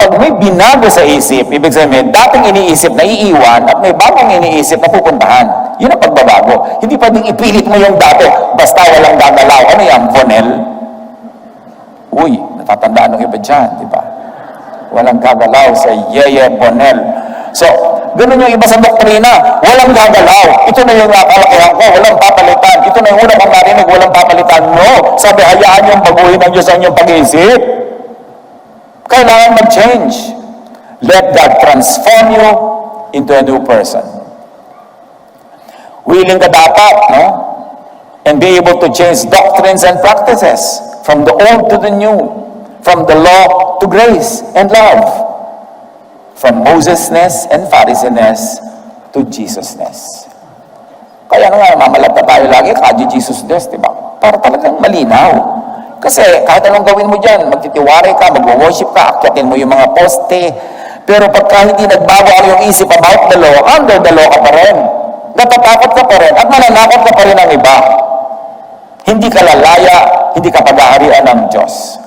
Pag may binago sa isip, ibig sabihin, dating iniisip na iiwan at may bagong iniisip na pupuntahan. Yun ang pagbabago. Hindi pwedeng ipilit mo yung dati, basta walang gagalaw. Ano yan, Vonel? Uy, natatandaan ng iba dyan, di ba? Walang gagalaw sa Yeye Bonel. So, ganun yung iba sa doktrina. Walang gagalaw. Ito na yung nakalakihan ko. Walang papalitan. Ito na yung una kong narinig. Walang papalitan. No. Sabi, hayaan yung baguhin ng Diyos ang inyong pag-iisip. Kailangan mag-change. Let God transform you into a new person. Willing ka dapat, no? And be able to change doctrines and practices. From the old to the new, from the law to grace and love, from Mosesness and Phariseesness to Jesusness. Kaya nga, mamalata tayo lagi, kaji Jesus-ness, di ba? Para talagang malinaw. Kasi kahit anong gawin mo dyan, magtitiwari ka, mag-worship ka, akyatin mo yung mga poste. Pero pagka hindi nagbago ang iyong isip about the law, under the law ka pa rin. Natatakot ka pa rin, at mananakot ka pa rin ng iba. Hindi ka lalaya, hindi ka pag-aarian ng Diyos.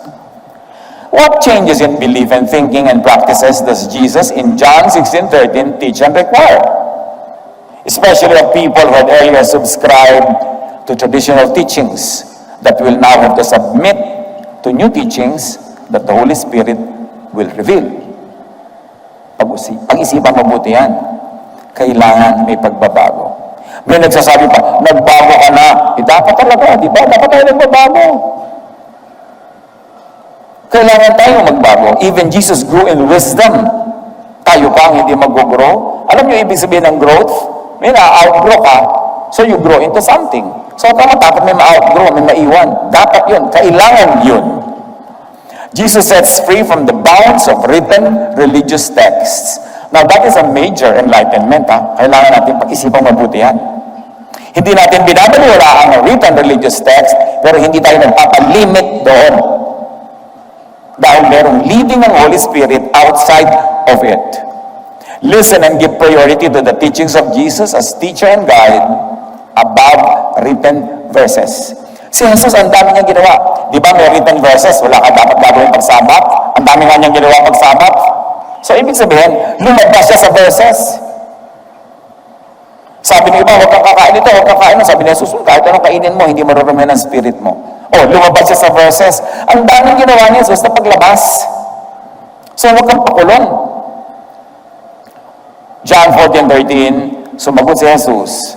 What changes in belief and thinking and practices does Jesus in John 16:13 teach and require? Especially of people who had earlier subscribed to traditional teachings that will now have to submit to new teachings that the Holy Spirit will reveal. Pag-isipan mabuti yan. Kailangan may pagbabago. May nagsasabi pa, nagbago ka na. Dapat talaga, di ba? Dapat tayo nagbabago. Kailangan tayo magbago. Even Jesus grew in wisdom. Tayo pa ang hindi mag-grow. Alam niyo ibig sabihin ng growth? May na-outgrow ka, so you grow into something. So tama, dapat may ma-outgrow, may maiwan. Dapat yun. Kailangan yun. Jesus sets free from the bounds of written religious texts. Now, that is a major enlightenment. Kailangan natin pag-isipang mabuti yan. Hindi natin binabaliwala ang written religious text, pero hindi tayo nagpapalimit doon. Dahil merong leading ng Holy Spirit outside of it. Listen and give priority to the teachings of Jesus as teacher and guide above written verses. Si Jesus, ang dami niya ginawa. Di ba may written verses? Wala ka dapat gagawin pag-sabat. Ang dami nga niyang ginawa pag-sabat. So, ibig sabihin, lumabas siya sa verses. Sabi ng iba, huwag kang kakain ito, huwag kang kakain ito. Sabi ni Jesus, kahit anong kainin mo, hindi marurumi ng spirit mo. Oh, lumabas siya sa verses. Ang daming ginawa ni Jesus na paglabas. So, huwag kang pakulong. John 14:13, sumagot si Jesus,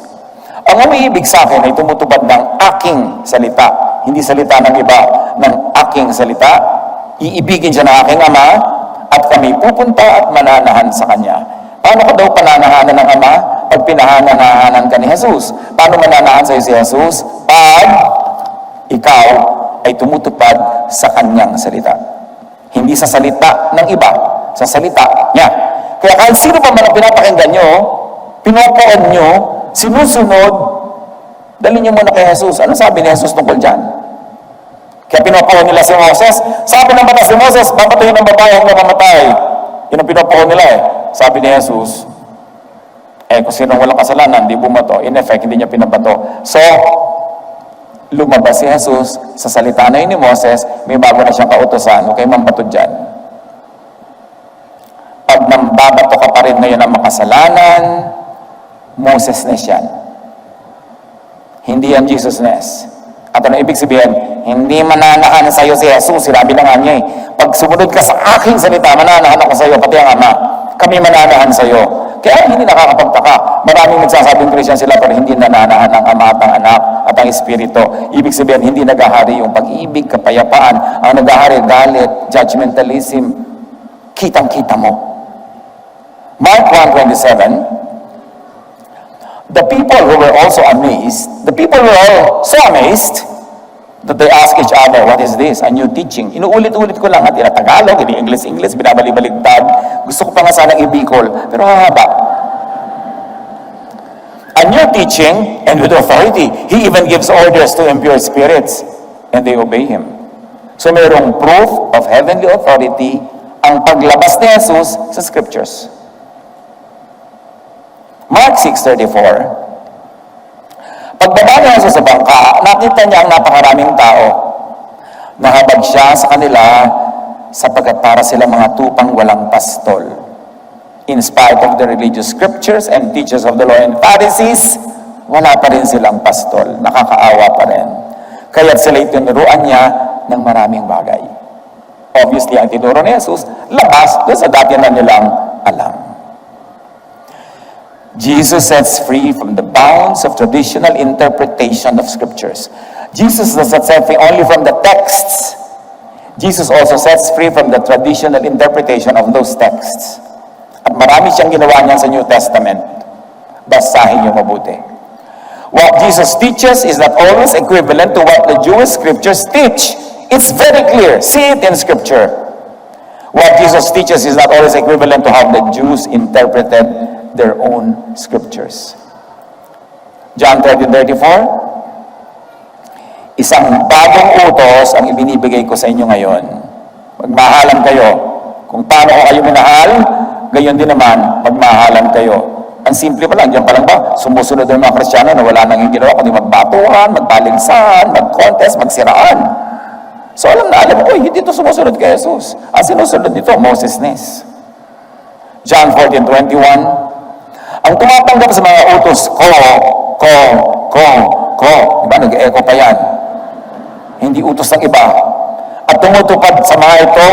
ang umiibig sa akin ay tumutupad ng aking salita. Hindi salita ng iba, ng aking salita. Iibigin siya ng aking Ama, at kami pupunta at mananahan sa Kanya. Paano ka daw pananahanan ng Ama? Pag pinahanahanan ka ni Jesus. Paano mananahan sa'yo si Jesus? Pag ikaw ay tumutupad sa Kanyang salita. Hindi sa salita ng iba, sa salita niya. Kaya kahit sino pa man ang pinapakinggan nyo, pinupuan nyo, sinusunod, dali nyo muna kay Jesus. Ano sabi ni Jesus tungkol dyan? Kaya pinupuan nila si Moses. Sabi ng batas ni Moses, papatayin ng babae ang namamatay. Yun ang pinupuan nila eh. Sabi ni Jesus, Kung sinong walang kasalanan, di bumato, in effect, hindi niya pinabato. So, lumabas si Jesus sa salita na yun ni Moses, may bago na siyang kautosan, huwag kayo mambato dyan. Pag mambabato ka pa rin ngayon ang makasalanan, Moses ness yan. Hindi yan Jesus-ness. At ano ibig sabihin? Hindi mananahan sa'yo si Jesus. Sinabi na nga niya pag sumunod ka sa aking salita, mananahan ako sa'yo, pati ang Ama. Kami mananahan sa'yo. Kaya hindi nakakapagtaka. Maraming nagsasabing Christian sila pero hindi nananahan ang Ama at ang Anak at ang Espiritu. Ibig sabihin, hindi naghahari yung pag-ibig, kapayapaan. Ang naghahari, galit, judgmentalism. Kitang-kita mo. Mark 1:27, the people who were also amazed, the people were all so amazed that they asked each other, what is this? A new teaching. Inuulit-ulit ko lang at Tagalog, English, binabalik-baligtad. Gusto ko pa nga sanang ibikol, pero hahaba. A new teaching and with authority. He even gives orders to impure spirits and they obey Him. So mayroong proof of heavenly authority ang paglabas ni Jesus sa scriptures. Mark 6:34, pagbaba ni Jesus sa bangka, nakita niya ang napakaraming tao. Nahabag siya sa kanila sapagkat para sila mga tupang walang pastol. In spite of the religious scriptures and teachers of the law and Pharisees, wala pa rin silang pastol. Nakakaawa pa rin. Kaya't sila itinuruan niya ng maraming bagay. Obviously, ang tinuro ni Jesus, labas doon sa dati na nilang alam. Jesus sets free from the bounds of traditional interpretation of scriptures. Jesus does not set free only from the texts. Jesus also sets free from the traditional interpretation of those texts. At marami siyang ginawa niyan sa New Testament. Basahin niyo mabuti. What Jesus teaches is not always equivalent to what the Jewish scriptures teach. It's very clear. See it in scripture. What Jesus teaches is not always equivalent to how the Jews interpreted their own scriptures. John 13:34, isang bagong utos ang ibinibigay ko sa inyo ngayon. Magmahalan kayo. Kung paano ko kayo minahal, gayon din naman, magmahalan kayo. Ang simple pa lang, diyan pa lang ba, sumusunod ng mga Kristiyano na wala nang ginawa kundi magbatuhan, magbaligsan, mag-contest, magsiraan. So alam ko, hindi ito sumusunod kay Jesus. Ang sinusunod nito, Moses-ness. John 14:21, ang tumatanggap sa mga utos ko. Diba? Nag-echo pa yan. Hindi utos ng iba. At tumutupad sa mga ito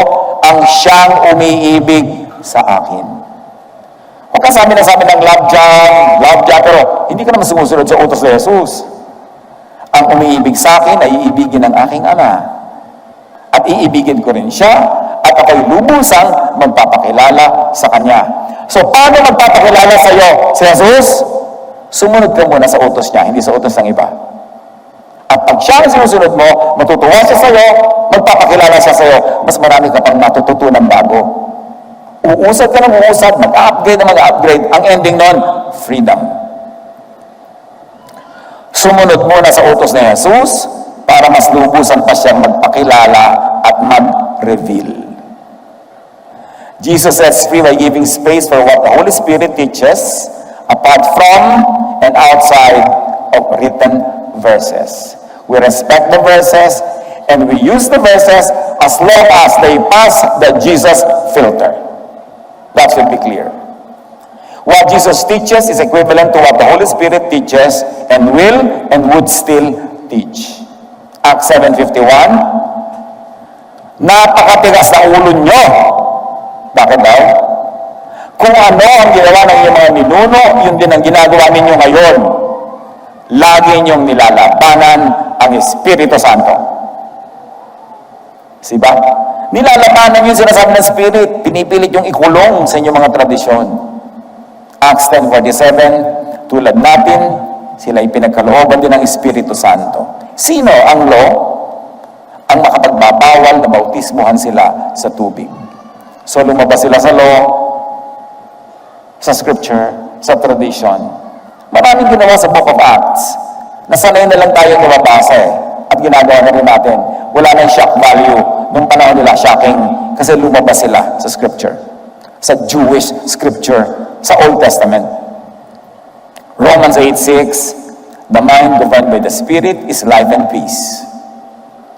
ang siyang umiibig sa akin. Huwag ka sabi ng love dyan, pero hindi ka naman sumusunod sa utos ni Jesus. Ang umiibig sa akin ay iibigin ng aking Ama. At iibigin ko rin siya at ako'y lubusang magpapakilala sa Kanya. So, paano magpapakilala sa iyo si Jesus? Sumunod ka muna sa utos niya, hindi sa utos ng iba. At pag siya ang sinusunod mo, matutuwa siya sa iyo, magpapakilala siya sa iyo, mas marami ka pang matututunan bago. Uusad ka ng uusad, mag-upgrade na mag-upgrade. Ang ending nun, freedom. Sumunod muna sa utos ni Jesus para mas lubusan pa siyang magpakilala at mag-reveal. Jesus sets free by giving space for what the Holy Spirit teaches apart from and outside of written verses. We respect the verses and we use the verses as long as they pass the Jesus filter. That should be clear. What Jesus teaches is equivalent to what the Holy Spirit teaches and will and would still teach. Acts 7:51, napakatigas ng ulo nyo. Bakit daw? Kung ano ang ginawa ng inyong mga ninuno, yun din ang ginagawa ninyo ngayon. Lagi ninyong nilalabanan ang Espiritu Santo. Diba? Nilalabanan yung sinasabi ng Spirit. Pinipilit yung ikulong sa inyong mga tradisyon. Acts 10:47, tulad natin, sila ipinagkalooban din ng Espiritu Santo. Sino ang law? Ang makapagbabawal na bautismuhan sila sa tubig. So lumabas sila sa law, sa scripture, sa tradition. Maraming ginawa sa Book of Acts. Nasanay na lang tayo nababasa at ginagawa na rin natin. Wala nang shock value. Nung panahon nila, shocking. Kasi lumabas sila sa scripture. Sa Jewish scripture, sa Old Testament. Romans 8:6, the mind governed by the Spirit is life and peace.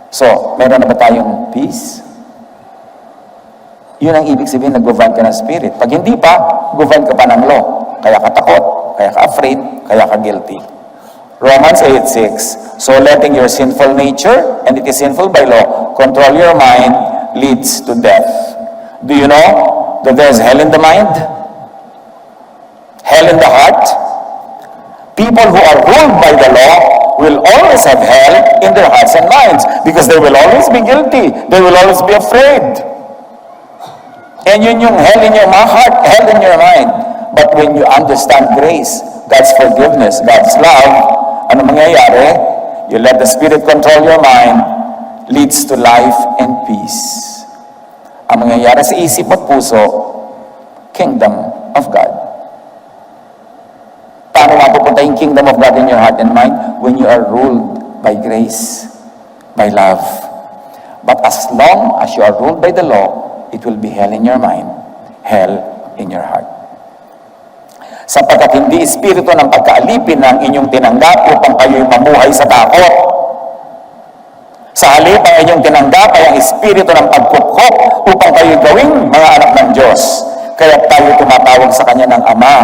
So, meron na ba tayong peace? Yun ang ibig sabihin na govern ka ng Spirit. Pag hindi pa, govern ka pa ng law. Kaya ka takot, kaya ka afraid, kaya ka guilty. Romans 8:6, so letting your sinful nature, and it is sinful by law, control your mind, leads to death. Do you know that there's hell in the mind? Hell in the heart? People who are ruled by the law will always have hell in their hearts and minds because they will always be guilty. They will always be afraid. And yun yung hell in your heart, hell in your mind. But when you understand grace, God's forgiveness, God's love, ano mangyayari? You let the Spirit control your mind, leads to life and peace. Ang mangyayari sa isip at puso, kingdom of God. Paano mapupunta yung kingdom of God in your heart and mind? When you are ruled by grace, by love. But as long as you are ruled by the law, it will be hell in your mind, hell in your heart. Sapagkat hindi espiritu ng pagkaalipin ang inyong tinanggap upang kayo'y mamuhay sa takot. Sa halip ang inyong tinanggap ay ang espiritu ng pagkukhok upang kayo'y gawing mga anak ng Diyos. Kaya tayo tumatawag sa Kanya ng Ama,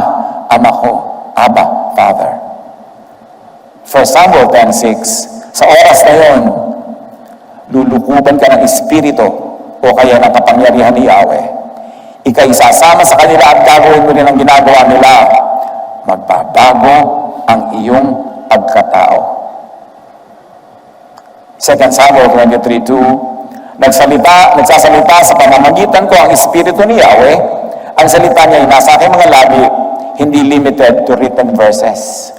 Ama ko, Abba, Father. 1 Samuel 10:6, sa oras na yon, lulukuban ka ng espiritu o kaya ng kapangyarihan ni Yahweh. Ika'y sasama sa kanila at gagawin mo rin ang ginagawa nila. Magbabago ang iyong pagkatao. 2 Samuel 23:2, nagsasalita sa pamamagitan ko ang espiritu ni Yahweh. Ang salita niya ay nasa aking mga labi, hindi limited to written verses.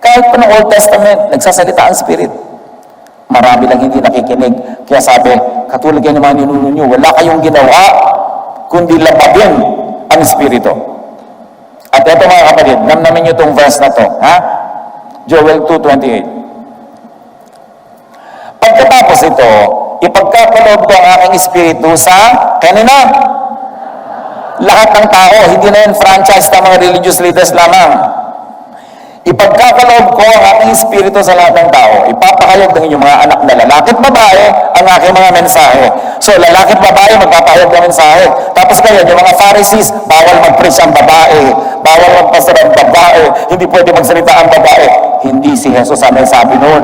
Kahit pa ng Old Testament, nagsasalita ang Spirit. Marami lang hindi nakikinig. Kaya sabi, katulad kayo ng mga ninuno nyo, wala kayong ginawa, kundi labagin ang Espiritu. At ito mga kapatid, namnamin nyo itong verse na to. Ha? Joel 2:28. Pagkatapos ito, ipagkakaloob ko ang aking Espiritu sa kanina. Lahat ng tao, hindi na yun franchise ng mga religious leaders lamang. Ipagkakaloob ko ang aking Espiritu sa lahat ng tao. Ipapahayag ng inyong mga anak na lalaki at babae ang aking mga mensahe. So, lalaki at babae magpapahayag ng mensahe. Tapos ngayon, yung mga Pharisees, bawal mag-preach ang babae. Bawal magpastor ang babae. Hindi pwede magsalita ang babae. Hindi si Jesus ang sabi noon.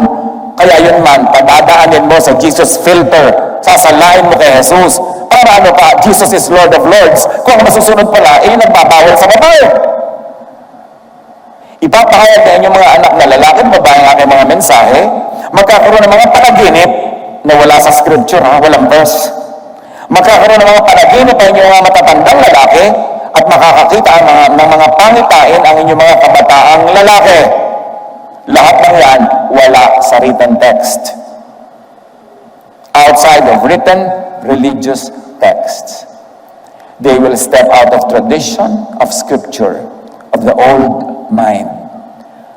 Kaya yun man, padadaanin mo sa Jesus filter. Sasalain mo kay Jesus. Para ano pa, Jesus is Lord of Lords. Kung masusunod pala, nagbabawal sa babae. Ipapahayag na inyong mga anak na lalaki at babae ang aking mga mensahe. Magkakaroon ng mga panaginip na wala sa scripture, walang verse. Magkakaroon ng mga panaginip ang inyong mga matatandang lalaki at makakakita ng mga pangitain ang inyong mga kabataang lalaki. Lahat ng yan, wala sa written text. Outside of written religious texts. They will step out of tradition, of scripture, of the old mind.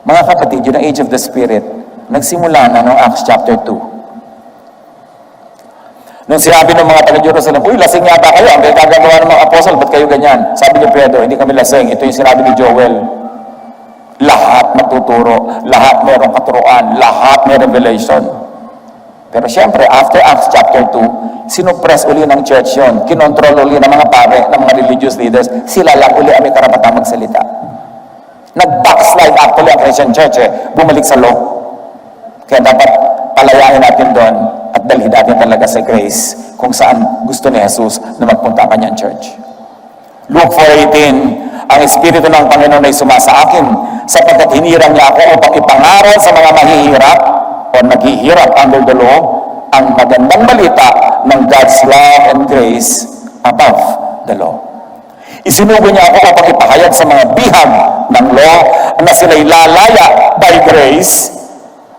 Mga kapatid, yun ang age of the Spirit, nagsimula na noong Acts chapter 2. Nung sinabi ng mga taga-Jerusalem, uy, lasing yata kayo, ang gagawa ng mga apostol, ba't kayo ganyan? Sabi ni Pedro, hindi kami lasing. Ito yung sinabi ni Joel. Lahat magtuturo, lahat mayroong katuruan, lahat may revelation. Pero syempre, after Acts chapter 2, sinupress uli ng church yun. Kinontrol uli ng mga pare, ng mga religious leaders. Sila lang uli ang may karapatang magsalita. Nag-backslide actually ang Christian church, bumalik sa law. Kaya dapat palayain natin doon at dalhin natin talaga sa grace kung saan gusto ni Jesus na magpunta ang kanyang church. Luke 4:18, ang Espiritu ng Panginoon ay sumasa akin sapagkat hinirang niya ako upang ipangaral sa mga mahihirap o naghihirap under the law ang magandang balita ng God's love and grace above the law. Isinugo niya ako upang ipahayag sa mga bihag ng law na sila'y lalaya by grace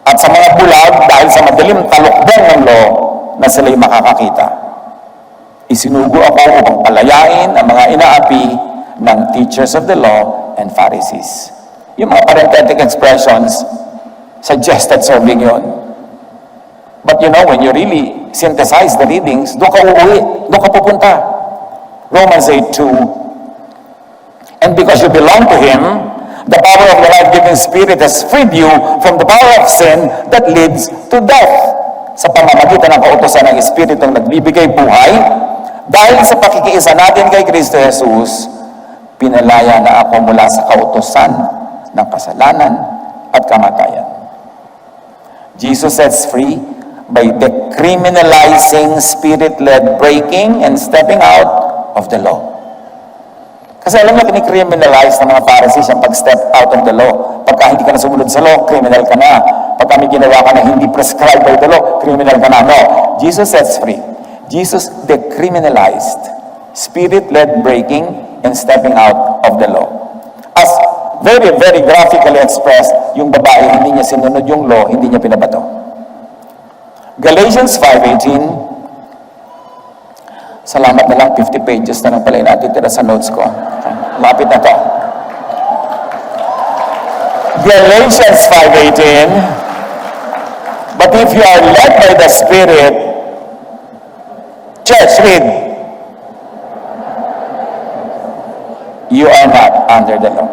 at sa mga bulag dahil sa madilim talukbong ng law na sila'y makakakita. Isinugo ako upang palayain ang mga inaapi ng teachers of the law and Pharisees. Yung mga parenthetic expressions, suggested serving yun. But you know, when you really synthesize the readings, doon ka uuwi, doon ka pupunta. Romans 8:2, and because you belong to Him, The power of the life-giving Spirit has freed you from the power of sin that leads to death. Sa pamamagitan ng kautusan ng Espiritong nagbibigay buhay, dahil sa pakikiisa natin kay Kristo Jesus, pinalaya na ako mula sa kautusan ng kasalanan at kamatayan. Jesus sets free by decriminalizing spirit-led breaking and stepping out of the law. Kasi alam niyo, kini-criminalize ng mga Pharisees ang pag-step out of the law. Pagka hindi ka na sumunod sa law, criminal ka na. Pagka may ginawa ka na hindi prescribed by the law, criminal ka na. No. Jesus sets free. Jesus decriminalized spirit-led breaking and stepping out of the law. As very, very graphically expressed, yung babae, hindi niya sinunod yung law, hindi niya pinabato. Galatians 5:18. Salamat na lang, 50 pages na lang pala natitira sa notes ko. Okay. Lapit na to. Galatians 5:18. But if you are led by the Spirit, church, read. You are not under the law.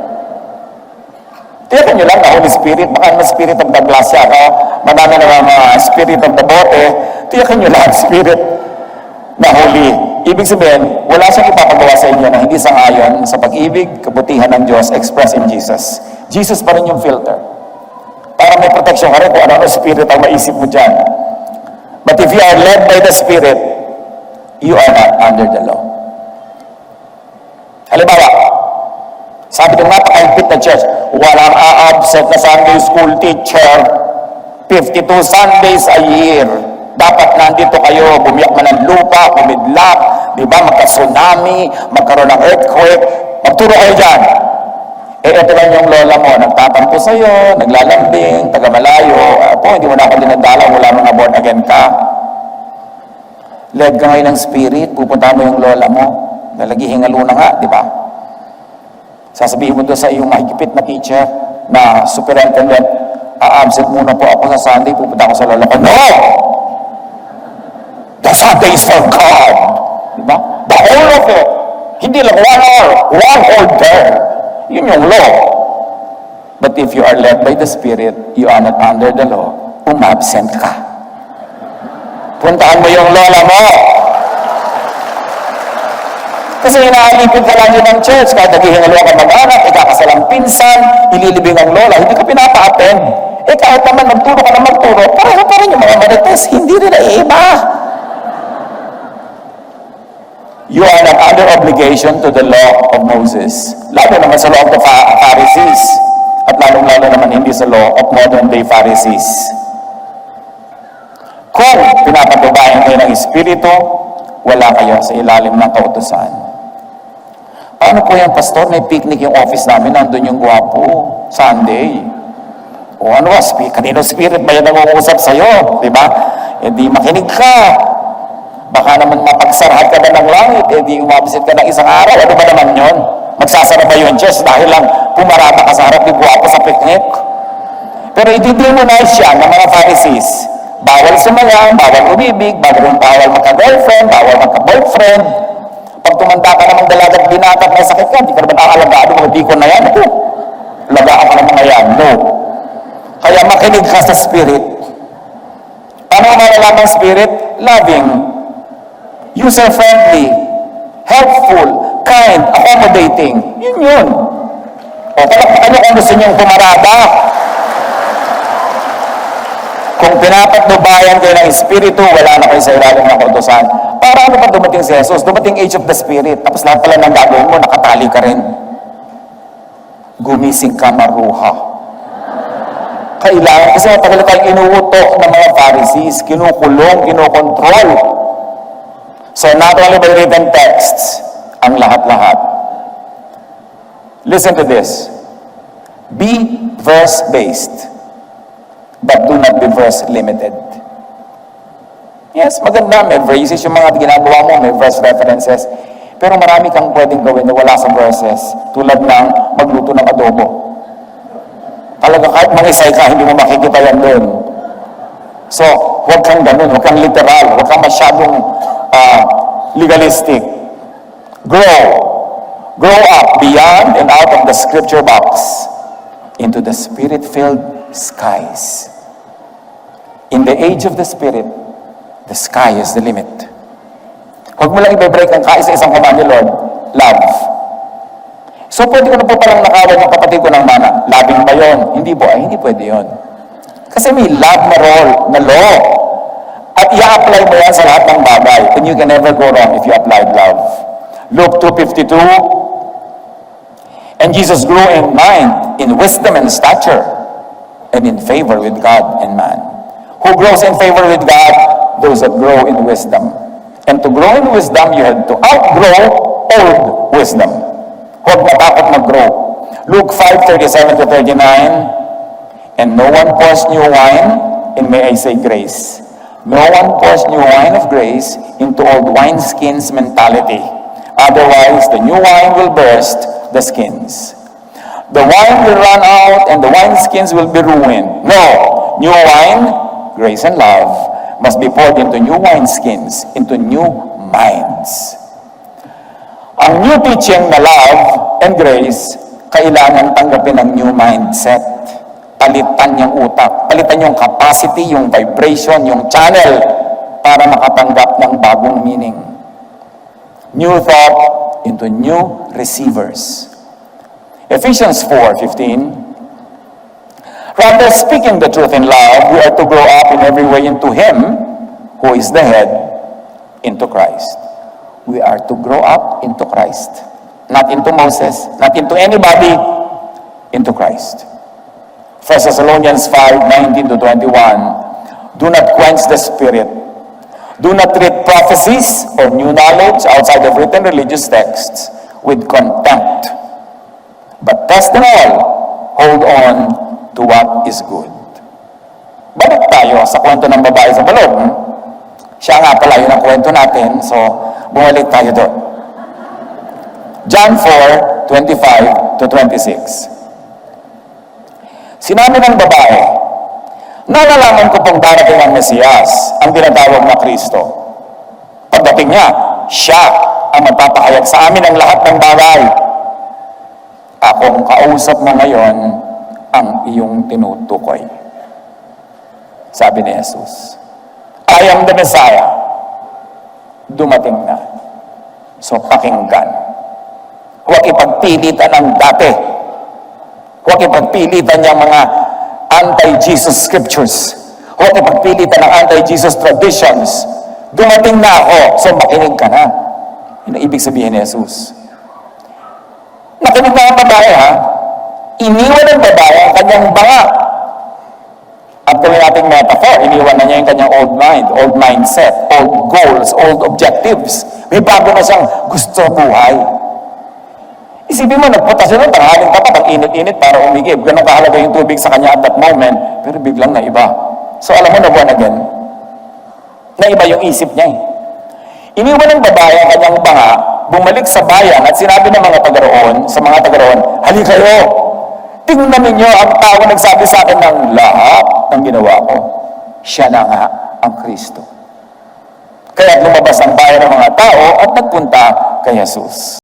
Tiyakan nyo lang na Holy Spirit, baka naman Spirit of the Glasya ka, madami naman mga Spirit of the Bote, tiyakan nyo lang Spirit na Holy. Ibig sabihin, wala siyang ipapagawa sa inyo na hindi sangayon sa pag-ibig, kabutihan ng Diyos expressed in Jesus. Jesus pa rin yung filter. Para may protection ka rin kung ano Spirit ang maisip mo dyan. But if you are led by the Spirit, you are not under the law. Halimbawa, sabi ng napaka-higpit na church, walang a-absent na Sunday school teacher, 52 Sundays a year. Dapat nandito kayo, bumiyak man ng lupa, bumidlak, di ba, magka-tsunami, magkaroon ng earthquake, magturo kayo dyan. Ito lang yung lola mo, nagtatampo sa'yo, naglalambing, taga-malayo, hindi mo na ako dinadala, wala mga born again ka. Led ka ngayon ng Spirit, pupunta mo yung lola mo, nalagihingalo na nga, di ba? Sasabihin mo doon sa iyong mahigpit na teacher na superintendent, absent muna po ako sa Sunday, pupunta ako sa lola ko. No! The Sunday is for God. Diba? The whole of it. Hindi lang 1 hour, 1 whole day. Yun yung law. But if you are led by the Spirit, you are not under the law, umabsent ka. Puntaan mo yung lola mo. Kasi inaalipin ka lang yun ng church, kahit naghihingalo ka mag-anak, ikakasalang pinsan, ililibing ang lola, hindi ka pinapa-attend. Kahit naman magturo ka na magturo, pareho pa rin yung mga marites, hindi rin naiiba. You are not under obligation to the law of Moses. Lalo naman sa law of the Pharisees. At lalong-lalo naman hindi sa law of modern-day Pharisees. Kung pinapatubayan kayo ng Espiritu, wala kayo sa ilalim ng kautusan. Paano po yan, Pastor? May picnic yung office namin, nandun yung gwapo. Sunday. O ano ba? Kanino Spirit ba yan nangungusap sa'yo? Diba? Di makinig ka. Baka naman mapagsarahat ka na ng langit, di umabsent ka ng isang araw. Ano ba naman yun? Magsasara ba yun, Diyos, dahil lang pumarada ka sa harap ni Guwapo sa picnic? Pero i-demonize siya ng mga Pharisees. Bawal sumaya, bawal umibig, bawal magka-girlfriend, bawal magka-boyfriend. Pag tumanda ka namang dalagat binatag na sakit ka, di ka naman aalagaan ng mga deacon na yan. Ito, lagaan ka ng mga yan. No. Kaya makinig ka sa Spirit. Ano ang malalaman Spirit? Loving, user-friendly, helpful, kind, accommodating. Yun yun. O palakpakan nyo kung gusto niyong pumarada. Kung pinapatnubayan kayo ng Espiritu, wala na kayo sa ilalim ng kautusan. Para ano pa dumating si Jesus? Dumating age of the Spirit. Tapos lahat pala ng gagawin mo, nakatali ka rin. Gumising ka, maruha. Kailangan, kasi matagal tayong inuutok ng mga Pharisees, kinukulong, kinukontrol. So not only by written texts, ang lahat-lahat. Listen to this. Be verse-based, but do not be verse-limited. Yes, maganda, may verses yung mga ginagawa mo, may verse references. Pero marami kang pwedeng gawin na wala sa verses, tulad ng magluto ng adobo. Talaga kahit mangisay ka, hindi mo makikita yan doon. So, huwag kang ganun, huwag kang literal, huwag kang masyadong legalistic. Grow up beyond and out of the scripture box. into the Spirit-filled skies. In the age of the Spirit, the sky is the limit. Huwag mo lang i-break ang kaisa-isang command ni Lord, love. So, pwede ko na po palang nakawan ng kapatid ko ng mana. Loving ba yun? Hindi po. Ay, hindi pwede yun. Kasi may love na role, na law. At i-apply mo yan sa lahat ng bagay. And you can never go wrong if you applied love. Luke 2:52, and Jesus grew in mind, in wisdom and stature, and in favor with God and man. Who grows in favor with God? Those that grow in wisdom. And to grow in wisdom, you have to outgrow old wisdom. Huwag matakot mag-grow. Luke 5:37-39, and no one pours new wine, and may I say grace. No one pours new wine of grace into old wineskins mentality. Otherwise, the new wine will burst the skins. The wine will run out, and the wineskins will be ruined. No, new wine, grace and love, must be poured into new wineskins, into new minds. Ang new teaching na love and grace, kailangan tanggapin ang new mindset. Palitan yung utak, palitan yung capacity, yung vibration, yung channel, para makatanggap ng bagong meaning. New thought into new receivers. Ephesians 4:15, rather, speaking the truth in love, we are to grow up in every way into Him who is the head, into Christ. We are to grow up into Christ. Not into Moses, not into anybody, into Christ. 1 Thessalonians 5:19-21, do not quench the Spirit. Do not treat prophecies or new knowledge outside of written religious texts with contempt. But test them all. Hold on to what is good. Balik tayo sa kwento ng babae sa balon. Siya nga pala yun ang kwento natin, so bumalik tayo doon. John 4:25-26. Sinabi ng babae, nalalaman ko pong darating ang Mesiyas, ang tinatawag na Kristo. Pagdating niya, siya ang magpapahayag sa amin ng lahat ng bagay. Akong kausap mo ngayon ang iyong tinutukoy. Sabi ni Jesus, I am the Messiah. Dumating na. So pakinggan. Huwag ipagpilitan ang dati. Huwag ipagpilitan yung mga anti-Jesus scriptures. Huwag ipagpilitan ang anti-Jesus traditions. Dumating na ako, so makinig ka na. Yun ang ibig sabihin ni Jesus. Nakinig na ang babae, ha? Iniwan ng babae ang kanyang banga. At gawin nating metaphor, iniwan na niya yung kanyang old mind, old mindset, old goals, old objectives. May bago na siyang gusto buhay. Isipin mo, nagpunta siya nun, tanghaling tapat, ang init-init para umigib. Ganun kahalaga yung tubig sa kanya at that moment, pero biglang naiba. So alam mo, nabuwan again. Naiba yung isip niya eh. Iniwan ng babae ang kanyang banga, bumalik sa bayan at sinabi ng mga taga-roon, sa mga taga-roon, hali kayo, tingnan ninyo ang tao nagsabi sa akin ng lahat ng ginawa ko. Siya na nga ang Kristo. Kaya lumabas ang bayan ng mga tao at nagpunta kay Jesus.